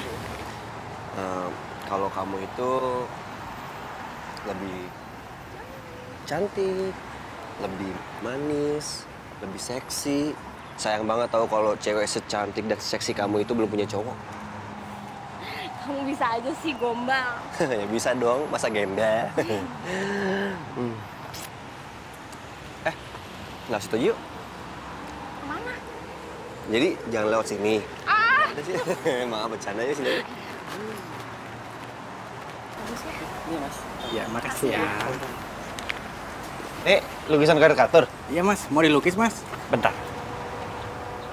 Kalau kamu itu lebih cantik, lebih manis, lebih seksi. Sayang banget tahu kalau cewek secantik dan seksi kamu itu belum punya cowok. Kamu bisa aja sih gombal. Ya bisa dong, masa gembel. Nggak setuju? Kemana? Jadi jangan lewat sini. Maaf, bercanda ya sini. Iya, Mas. Ya, makasih ya. Lukisan karikatur. Iya, Mas. Mau dilukis, Mas? Bentar.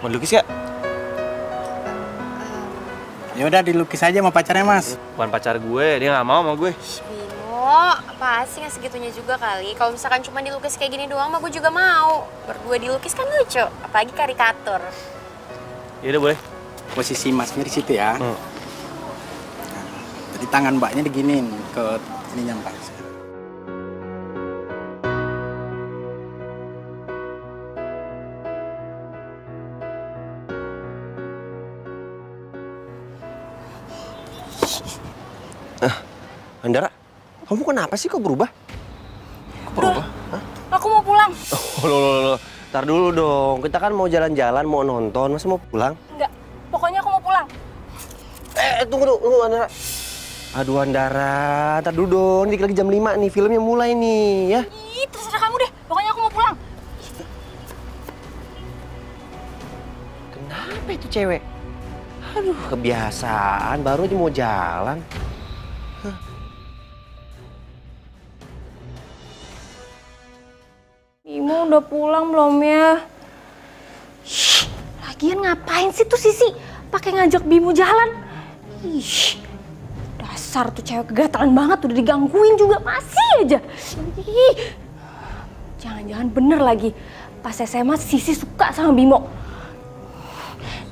Mau dilukis gak? Ya udah dilukis aja sama pacarnya, Mas. Bukan pacar gue, dia nggak mau sama gue. Bimo, apa sih nggak segitunya juga kali? Kalau misalkan cuma dilukis kayak gini doang, mah gue juga mau. Berdua dilukis kan lucu, apalagi karikatur. Ya udah boleh. Posisi Masnya di situ ya. Nah, jadi tangan Mbaknya diginiin ke ininya Mbak. Andara, kamu kenapa sih kok berubah? Berubah? Aku mau pulang. Loh. Ntar dulu dong, kita kan mau jalan-jalan, mau nonton, masa mau pulang? Enggak, pokoknya aku mau pulang. Tunggu Andara. Aduh Andara, ntar dulu dong, dikit lagi jam 5 nih, filmnya mulai nih ya. Ih, terserah kamu deh, pokoknya aku mau pulang. Kenapa itu cewek? Aduh, kebiasaan, baru aja mau jalan. Bimo udah pulang belum ya? Shh, lagian ngapain sih tuh Sisi pakai ngajak Bimo jalan? Ih, dasar tuh cewek kegatalan banget, udah digangguin juga masih aja. Ih, jangan-jangan bener lagi pas SMA Sisi suka sama Bimo.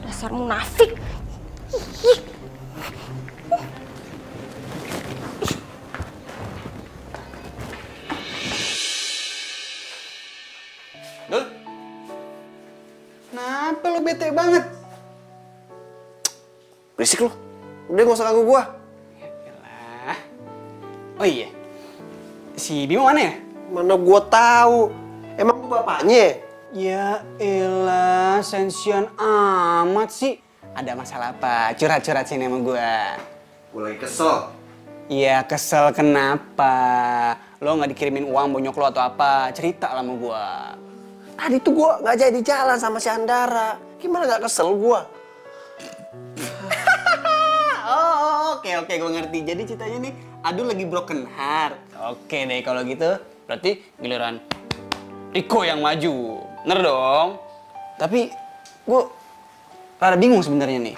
Dasar munafik. Ih. Dul, kenapa lo bete banget? Berisik lu. Udah gak usah ganggu gua. Yalah. Oh iya, si Bimo mana ya? Mana gua tahu. Emang gua bapaknya? Ya elah, sensian amat sih. Ada masalah apa? Curhat-curhat sini sama gua. Gua lagi kesel. Iya, kesel kenapa? Lo nggak dikirimin uang bonyok lo atau apa? Cerita lah sama gua. Tadi tuh gua nggak jadi jalan sama si Andara. Gimana nggak kesel gua? Oke, gue ngerti. Jadi ceritanya nih, Adu lagi broken heart. Oke deh, kalau gitu berarti giliran Riko yang maju. Bener dong? Tapi gue rada bingung sebenarnya nih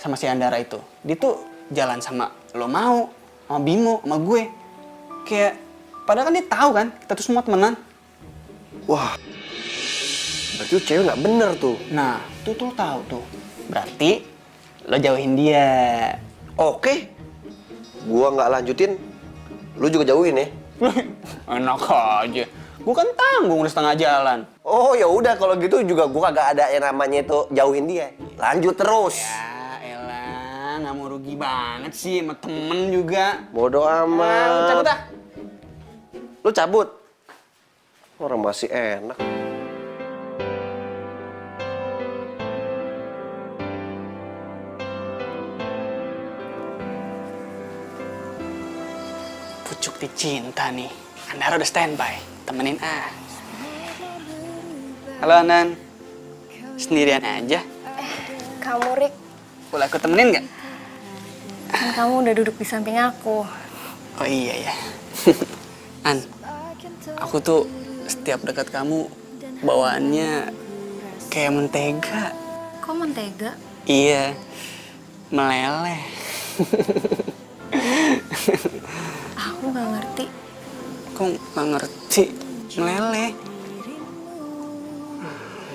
sama si Andara itu. Dia tuh jalan sama lo mau, sama Bimo, sama gue. Kayak, padahal kan dia tahu kan kita tuh semua temenan. Wah, berarti tuh cewek nggak bener tuh. Nah, tuh tahu tuh. Berarti lo jauhin dia. Oke, gua nggak lanjutin. Lu juga jauhin ya. Enak aja. Gue kan tanggung udah setengah jalan. Oh ya udah kalau gitu juga gua kagak ada yang namanya itu jauhin dia. Lanjut terus. Ya elah, nggak mau rugi banget sih sama temen juga. Bodoh amat. Cabut ah. Lu cabut. Orang masih enak. Pucuk dicinta nih. Andara udah standby. Temenin ah. Halo Anan. Sendirian aja? Kamu, Rik, Boleh aku temenin nggak? kan kamu udah duduk di samping aku. Oh iya ya. An, aku tuh setiap dekat kamu bawaannya kayak mentega. Kok mentega? Iya, meleleh. Aku nggak ngerti. Kok nggak ngerti? Meleleh.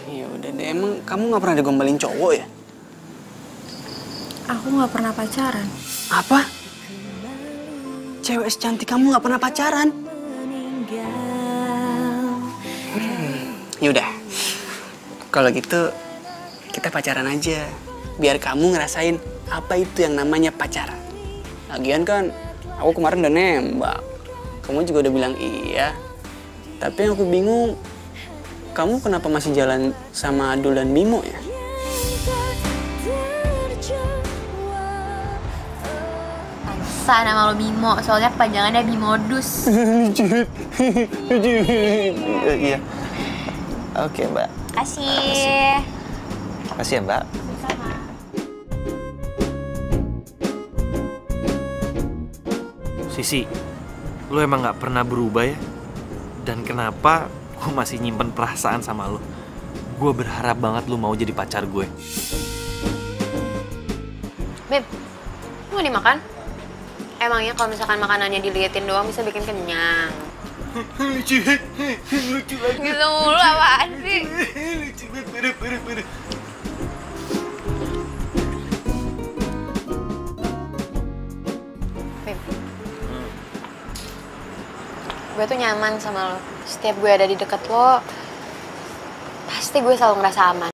Ya udah deh, emang kamu nggak pernah digombalin cowok ya? Aku nggak pernah pacaran. Apa? Cewek secantik kamu nggak pernah pacaran? Yaudah, kalau gitu kita pacaran aja. Biar kamu ngerasain apa itu yang namanya pacaran. Lagian kan, aku kemarin udah nembak. Kamu juga udah bilang iya. Tapi yang aku bingung, kamu kenapa masih jalan sama Adul dan Bimo ya? Pantesan nama lo Bimo, soalnya kepanjangannya Bimodus. Iya. Oke, Mbak. Kasih. Makasih ya, Mbak. Sisi, lu emang nggak pernah berubah ya? Dan kenapa gue masih nyimpen perasaan sama lu? Gue berharap banget lu mau jadi pacar gue. Beb, mau dimakan? Emangnya kalau misalkan makanannya diliatin doang bisa bikin kenyang? Lucu lagi. Gitu mulu apaan sih? Lucu banget, Beb, gue tuh nyaman sama lo. Setiap gue ada di deket lo, pasti gue selalu ngerasa aman.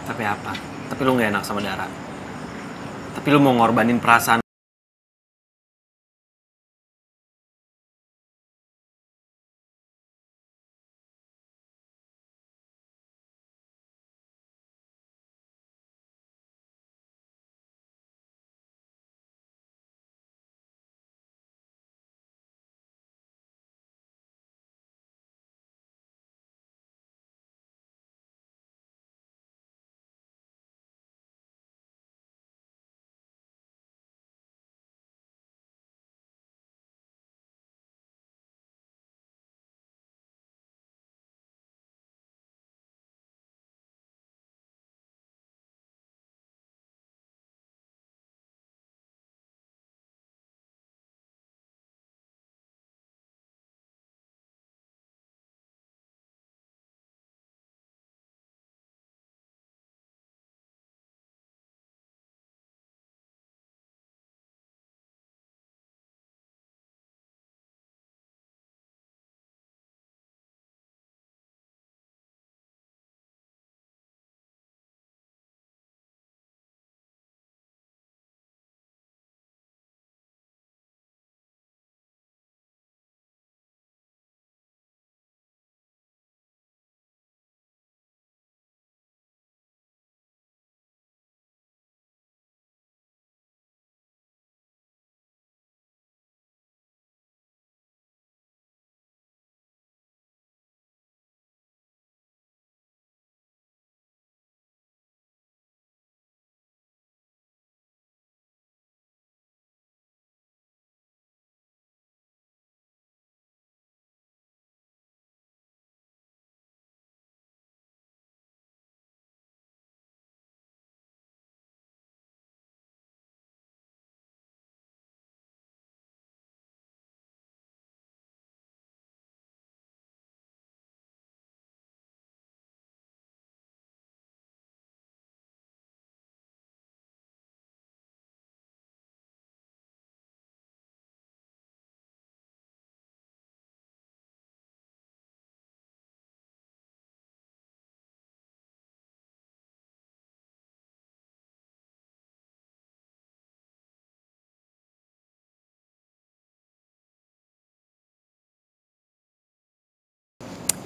Tapi apa? Tapi lu gak enak sama Dara. Tapi lu mau ngorbanin perasaan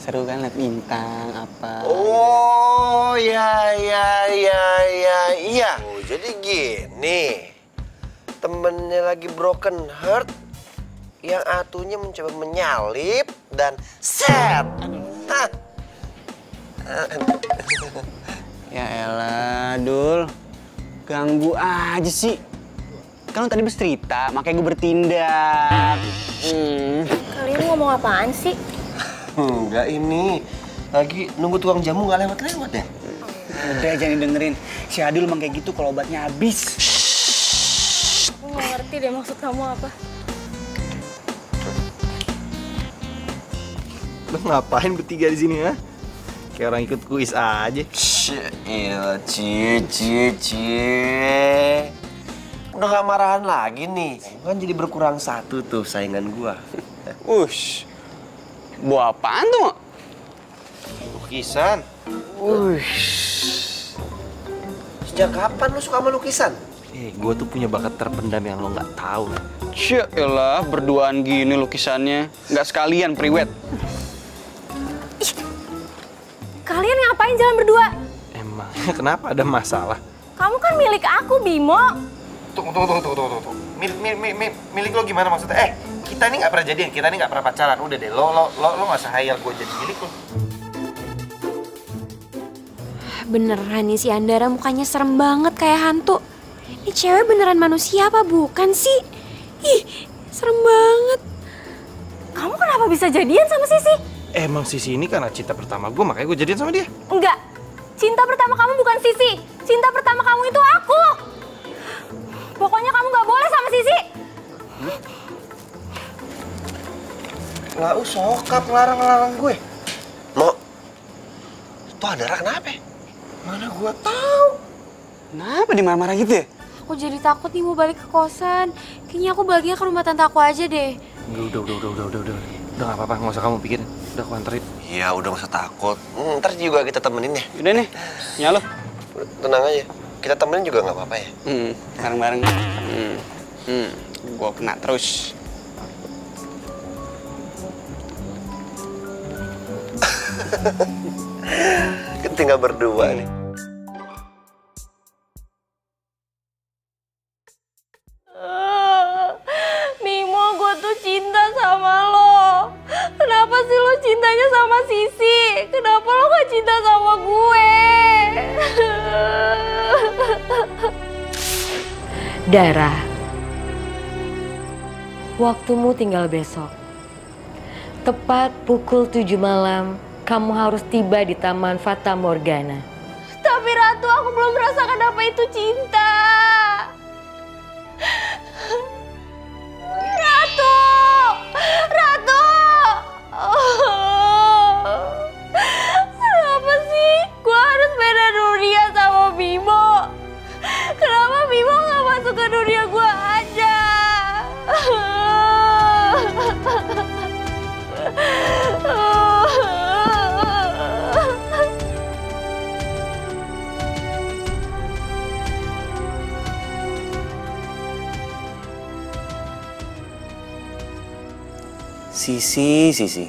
Seru kan liat bintang apa. Oh, iya. Oh, jadi gini. Temennya lagi broken heart, yang atunya mencoba menyalip dan set. Hah. Ya elah, Dul. Ganggu aja sih. Kan lo tadi bercerita, makanya gue bertindak. Kalian ngomong apaan sih? Enggak ini. Lagi nunggu tukang jamu nggak lewat-lewat ya? Udah, jangan dengerin. Si Adul emang kayak gitu kalau obatnya habis. Gue nggak ngerti deh maksud kamu apa. Lo ngapain bertiga di sini ya? Kayak orang ikut kuis aja. Iya, cie. Udah gak marahan lagi nih. Kan jadi berkurang satu tuh saingan gua. Ush. Bawa apaan tuh, Mak? Lukisan. Sejak kapan lu suka sama lukisan? Gue tuh punya bakat terpendam yang lo nggak tahu. Cia elah, berduaan gini lukisannya. Nggak sekalian priwet. Kalian ngapain jalan berdua? Emangnya kenapa ada masalah? Kamu kan milik aku, Bimo. Tunggu. Milik lo gimana maksudnya? Kita ini nggak pernah jadian, kita ini nggak pernah pacaran. Udah deh, lo nggak usah hayal gue jadi milik lo. Beneran nih si Andara mukanya serem banget kayak hantu. Ini cewek beneran manusia apa bukan sih? Ih, serem banget. Kamu kenapa bisa jadian sama Sisi? Emang Sisi ini karena cinta pertama gue, makanya gue jadian sama dia. Enggak. Cinta pertama kamu bukan Sisi. Cinta pertama kamu itu aku. Pokoknya kamu nggak boleh sama Sisi. Nggak usah sokap ngelarang gue. Mo, tuh Andara kenapa? Mana gue tahu. Kenapa dimarah-marah gitu ya? Aku jadi takut nih mau balik ke kosan. Kayaknya aku baliknya ke rumah tante aku aja deh. Udah nggak apa-apa, nggak usah kamu pikirin. Udah aku anterin. Iya, udah gak usah takut. Ntar juga kita temenin ya. Udah nih, nyalo. Tenang aja. Kita temenin juga nggak apa-apa ya. Bareng-bareng. Gua kena terus. Tinggal berdua nih. Mimo, gue tuh cinta sama lo. Kenapa sih lo cintanya sama Sisi? Kenapa lo gak cinta sama gue? Dara, waktumu tinggal besok. Tepat pukul 7 malam, kamu harus tiba di Taman Fata Morgana. Tapi Ratu, aku belum merasakan apa itu cinta. Ratu! Kenapa sih gue harus beda dunia sama Bimo? Kenapa Bimo gak masuk ke dunia gue aja? Sisi.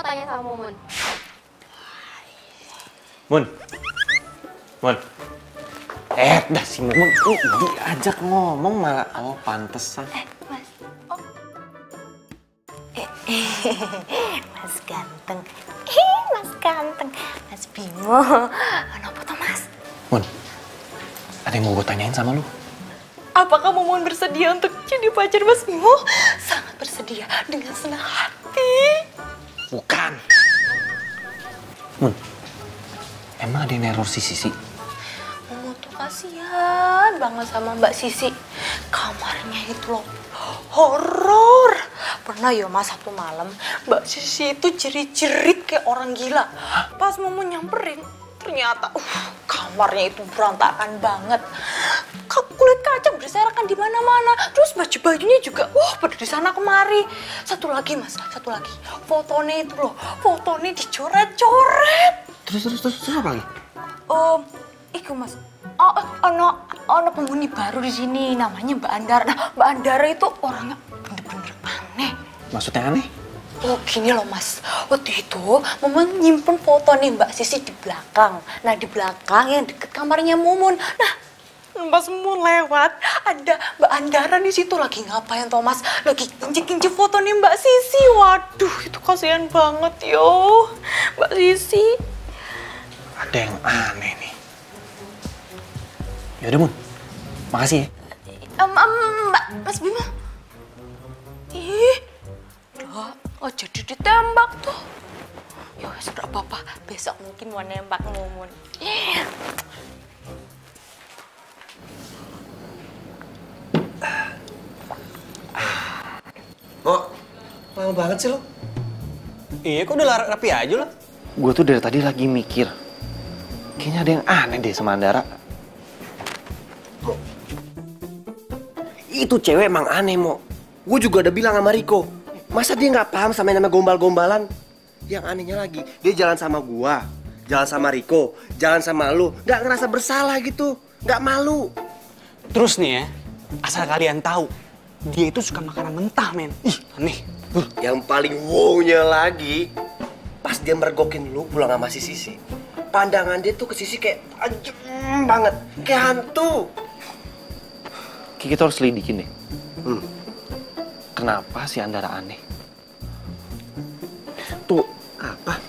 tanya sama Mumun. Mun. Dah si Mumun diajak ngomong malah. Oh, pantesan. Mas. Oh. Mas ganteng. Mas ganteng. Mas Bimo. Kenapa tuh, Mas? Mun, ada yang mau gue tanyain sama lu. Apakah Mumun bersedia untuk jadi pacar Mas Bimo? Sangat bersedia dengan senang hati. Bukan. Mun, emang ada yang neror si Sisi? Mumun tuh kasihan banget sama Mbak Sisi. Kamarnya itu loh horor. Pernah ya Mas, satu malam Mbak Sisi itu jerit-jerit kayak orang gila. Pas Mumun nyamperin, ternyata kamarnya itu berantakan banget. Kulit kaca berserakan di mana-mana. Terus baju-bajunya juga pada di sana kemari. Satu lagi Mas, satu lagi. Fotonya itu loh, fotonya dicoret-coret. Terus apa lagi? Iku Mas. Ono penghuni baru di sini namanya Mbak Andara. Nah, Mbak Andara itu orangnya bener-bener aneh. Maksudnya aneh? Oh gini loh Mas, waktu itu Mumun nyimpen foto nih Mbak Sisi di belakang. Nah di belakang yang deket kamarnya Mumun. Nah pas Mumun lewat, ada Mbak Andara di situ lagi ngapain toh Mas? Lagi injek-injek foto nih Mbak Sisi. Waduh itu kasihan banget yo Mbak Sisi. Ada yang aneh nih. Yaudah Mun, makasih ya. Mbak, Mas Bima. Jadi ditembak tuh. Ya sudah apa-apa, besok mungkin mau nembak Mumun. Mo, lama banget sih lo? Iya, kok udah rapi aja lo? Gue tuh dari tadi lagi mikir. Kayaknya ada yang aneh deh sama Andara. Itu cewek emang aneh, Mo. Gue juga udah bilang sama Riko. Masa dia nggak paham sama yang namanya gombal-gombalan? Yang anehnya lagi, dia jalan sama gua, jalan sama Riko, jalan sama lu, nggak ngerasa bersalah gitu, nggak malu. Terus nih ya, asal kalian tahu, dia itu suka makanan mentah, men. Ih, aneh. Yang paling wow-nya lagi, pas dia mergokin lu pulang sama si Sisi. Pandangan dia tuh ke Sisi kayak tajam banget, kayak hantu. Kita harus lidikin deh. Kenapa si Andara aneh? Tuh, apa?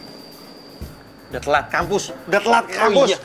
Udah telat kampus. Udah telat kampus. Oh, iya.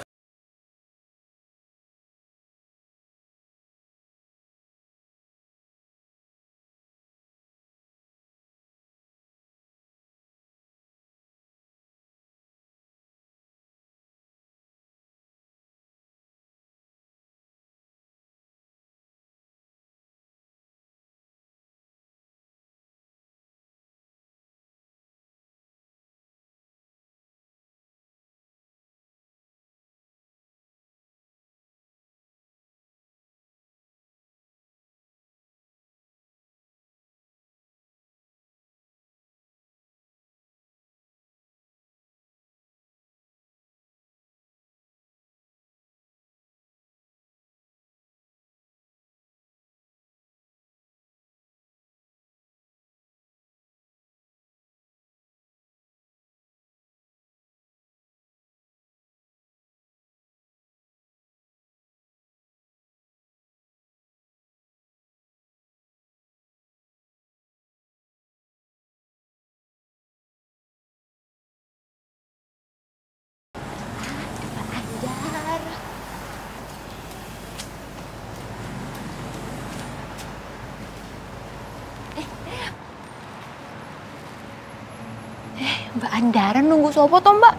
Mbak Andara nunggu sopo toh Mbak?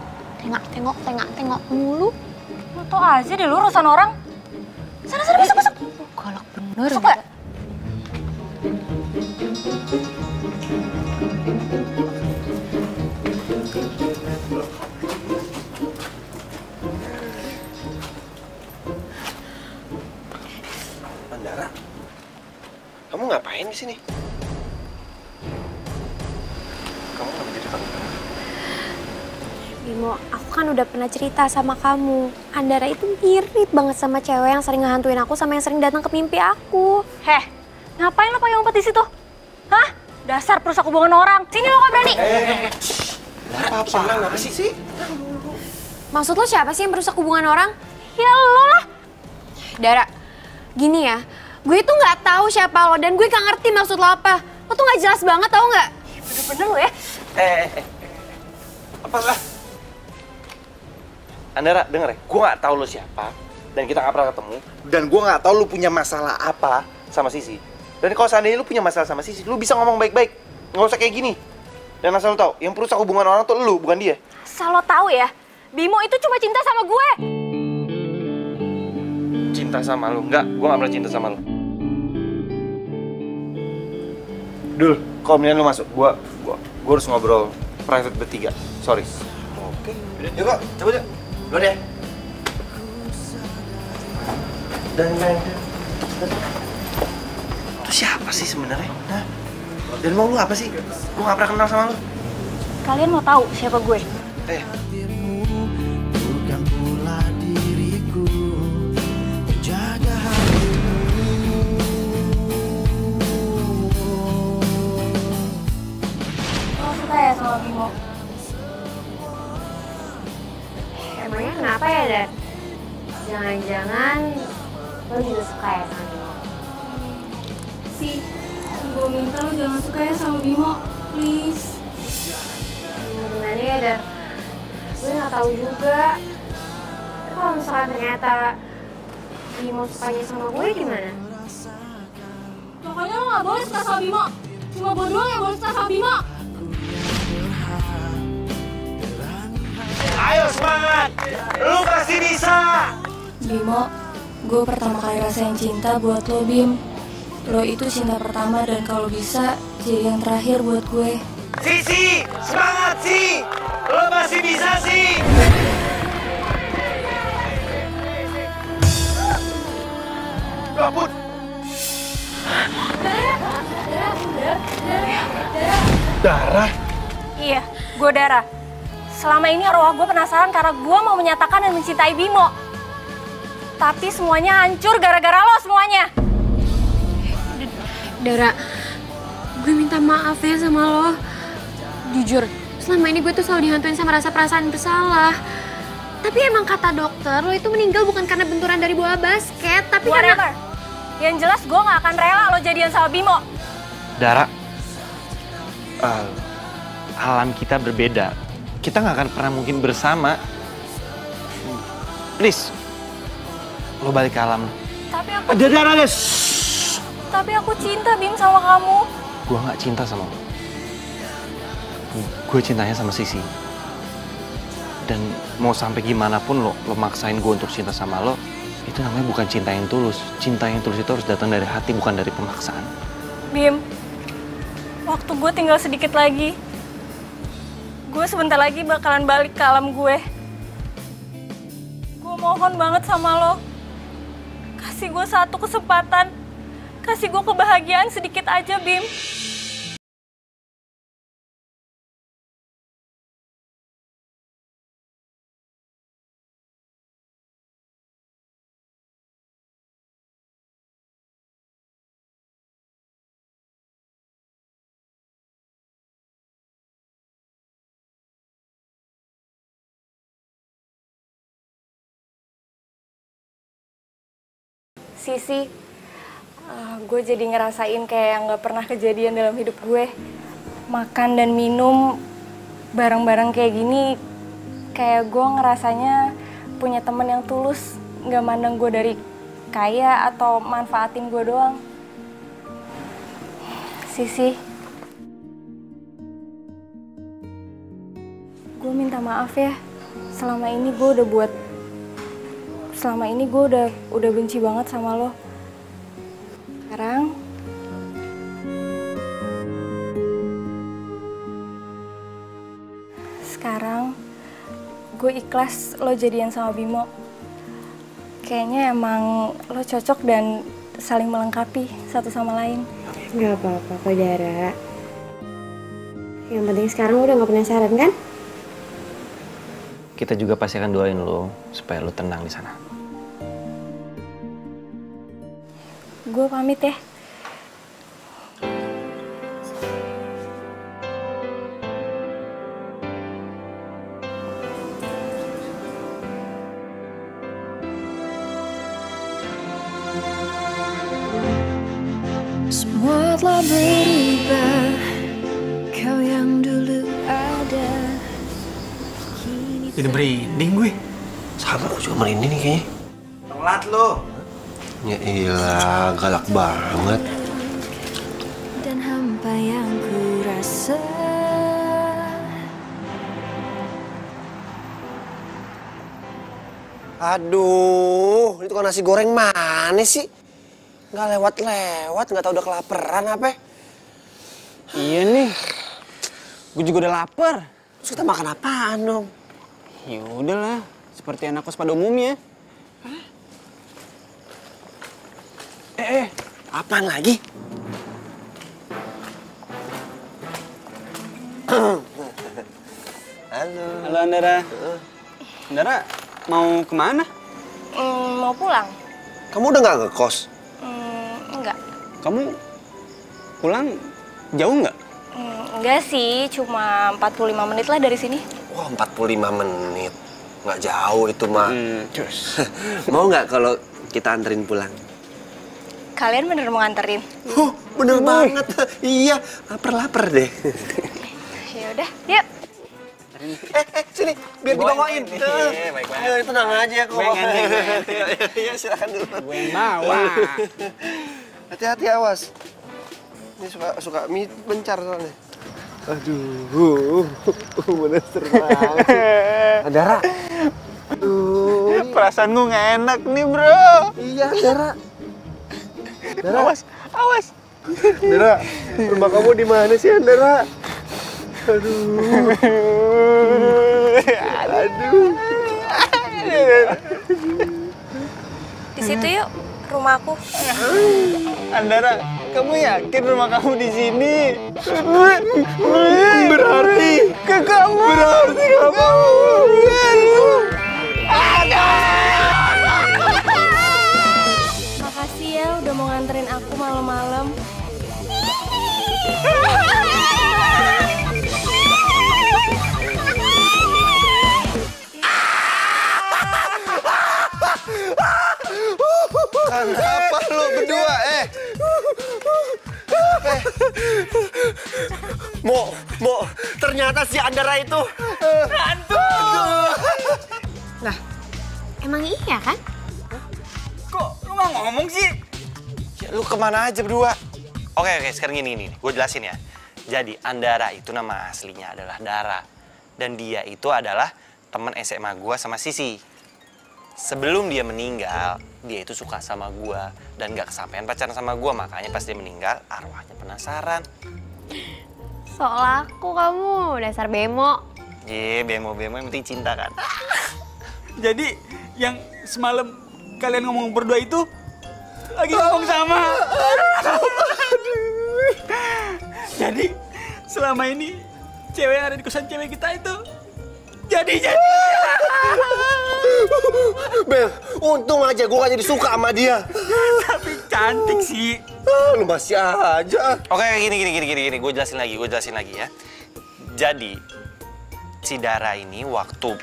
Tengok mulu. Lo tau aja deh lu urusan orang. Sana masuk. Galak bener. Masuk gak? Andara, kamu ngapain di sini? Kamu nggak jadi tahu. Bimo, aku kan udah pernah cerita sama kamu. Andara itu mirip banget sama cewek yang sering ngehantuin aku sama yang sering datang ke mimpi aku. Heh, ngapain lo pakai umpet di situ? Hah? Dasar perusak hubungan orang. Sini lo kok berani. Apa sih? Maksud lo siapa sih yang merusak hubungan orang? Ya lo lah. Dara, gini ya, gue tuh nggak tahu siapa lo dan gue nggak ngerti maksud lo apa. Lo tuh nggak jelas banget, tau nggak? Bener-bener lo ya. Apa lah? Andara, denger ya, gue nggak tahu lo siapa dan kita nggak pernah ketemu dan gue nggak tahu lo punya masalah apa sama Sisi. Dan kalau seandainya lo punya masalah sama Sisi, lo bisa ngomong baik-baik, nggak usah kayak gini. Dan asal lo tahu, yang perusak hubungan orang tuh lo, bukan dia. Asal lo tahu ya, Bimo itu cuma cinta sama gue. Cinta sama lo? Enggak, gue nggak pernah cinta sama lo. Dul, kalau mendingan lo masuk, gue harus ngobrol private bertiga. Sorry. Oke. Yuk kok, cabut yuk. Lo deh. Itu siapa sih sebenarnya? Hah? Dan mau lu apa sih? Gue gak pernah kenal sama lu. Kalian mau tahu siapa gue? Bukan pula diriku jaga hatimu. Lo suka ya sama Bimo? Emangnya kenapa ya, Dan? Jangan-jangan lo juga suka ya sama Bimo? Si, gue minta lo jangan suka ya sama Bimo, please. Gimana ya, Dan? Gue nggak tahu juga. Tapi kalau misalkan ternyata Bimo sukanya sama gue gimana? Pokoknya lo gak boleh suka sama Bimo. Cuma gue doang yang boleh suka sama Bimo. Ayo semangat! Lu pasti bisa! Bimo, gue pertama kali rasain cinta buat lo, Bim. Lo itu cinta pertama dan kalau bisa jadi yang terakhir buat gue. Sisi! Semangat sih! Lu pasti bisa sih! Ya ampun! Darah? Iya, gue Dara. Selama ini arwah gue penasaran karena gue mau menyatakan dan mencintai Bimo. Tapi semuanya hancur gara-gara lo semuanya. Dara, gue minta maaf ya sama lo. Jujur, selama ini gue tuh selalu dihantuin sama rasa perasaan bersalah. Tapi emang kata dokter, lo itu meninggal bukan karena benturan dari bola basket, tapi Whatever. karena... Yang jelas gue gak akan rela lo jadian sama Bimo. Dara, alam kita berbeda. Kita nggak akan pernah mungkin bersama. Please, lo balik ke alam. Tapi aku... Dara, Tapi aku cinta Bim sama kamu. Gue nggak cinta sama lo. Gue cintanya sama Sisi. Dan mau sampai gimana pun lo maksain gue untuk cinta sama lo, itu namanya bukan cinta yang tulus. Cinta yang tulus itu harus datang dari hati, bukan dari pemaksaan. Bim, waktu gue tinggal sedikit lagi. Gue sebentar lagi bakalan balik ke alam gue. Gue mohon banget sama lo. Kasih gue satu kesempatan. Kasih gue kebahagiaan sedikit aja, Bim. Sisi, gue jadi ngerasain kayak yang gak pernah kejadian dalam hidup gue. Makan dan minum bareng-bareng kayak gini, kayak gue ngerasanya punya temen yang tulus, gak mandang gue dari kaya atau manfaatin gue doang. Sisi, gue minta maaf ya, selama ini gue udah benci banget sama lo. Sekarang gue ikhlas lo jadian sama Bimo. Kayaknya emang lo cocok dan saling melengkapi satu sama lain. Gak apa-apa kok, Dara. Yang penting sekarang udah gak penasaran kan? Kita juga pasti akan doain lo supaya lo tenang di sana. Gue pamit ya. Jadi merinding gue. Sama aku juga merinding nih kayaknya. Telat lo. Ya iyalah, galak banget. Dan hampa yang ku rasa. Aduh, itu kan nasi goreng mana sih? Nggak lewat-lewat, nggak tahu udah kelaparan apa? Iya nih. Gue juga udah lapar. Terus kita makan apaan dong? Ya udahlah, seperti anak kos pada umumnya. Apaan lagi? Halo. Halo Andara. Andara mau kemana? Mau pulang? Kamu udah nggak ngekos? Enggak. Kamu pulang jauh nggak? Enggak sih, cuma 45 menit lah dari sini. Wah, 45 menit. Nggak jauh itu mah. Cus. Mau nggak kalau kita anterin pulang? Kalian bener mau nganterin? Bener banget. Iya, lapar deh. Ya udah, yuk. Sini, biar dibawain. Baiklah. Ayo, tenang aja kok. Gue yang ngantri. Iya, silakan dulu. Gue yang bawa. Hati-hati, awas. Ini suka mie bencar soalnya. Aduh, monster banget. Andara. Aduh. Perasaan gue nggak enak nih bro. Iya, Andara. Andara. Awas. Andara, rumah kamu di mana sih, Andara? Aduh. Di situ yuk, rumahku. Andara, kamu yakin rumah kamu di sini? Berarti ke kamu. Berarti kamu. Makasih ya udah mau nganterin aku malam-malam. Kenapa lu berdua, Mo, ternyata si Andara itu hantu. Lah, emang iya kan? Kok lu nggak ngomong sih? Ya, lu kemana aja berdua? Oke, sekarang gini. Gue jelasin ya. Jadi, Andara itu nama aslinya adalah Dara. Dan dia itu adalah teman SMA gue sama Sisi. Sebelum dia meninggal, dia itu suka sama gue. Dan gak kesampaian pacaran sama gue. Makanya pas dia meninggal, arwahnya penasaran. Soal aku kamu, dasar bemo. Bemo yang penting cinta kan? Jadi yang semalam kalian ngomong berdua itu lagi ngomong sama. Jadi selama ini cewek yang ada di kosan cewek kita itu jadi. Bel, untung aja gue gak jadi suka sama dia. Tapi cantik sih. Lu masih aja. Oke, gini. Gue jelasin lagi ya. Jadi, si Dara ini waktu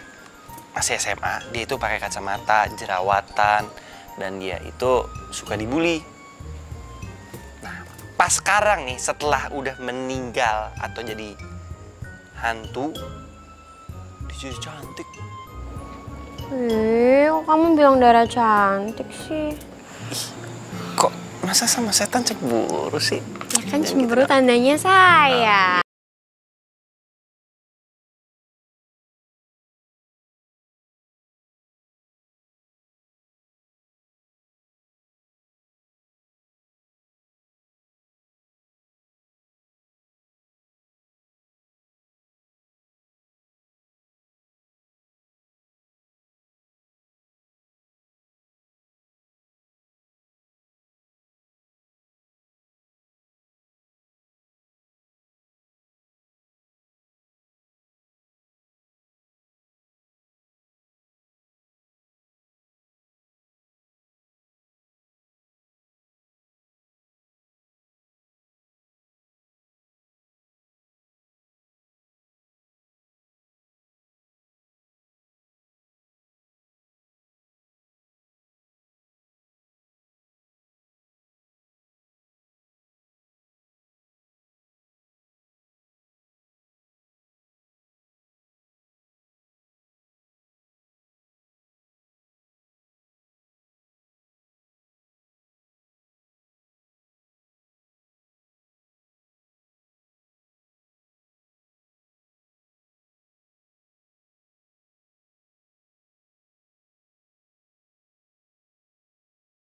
masih SMA, dia itu pakai kacamata, jerawatan, dan dia itu suka dibully. Nah, pas sekarang nih, setelah udah meninggal atau jadi hantu, dia jadi cantik. Kok kamu bilang Dara cantik sih? Kok masa sama setan cemburu sih? Ya kan cemburu tandanya saya.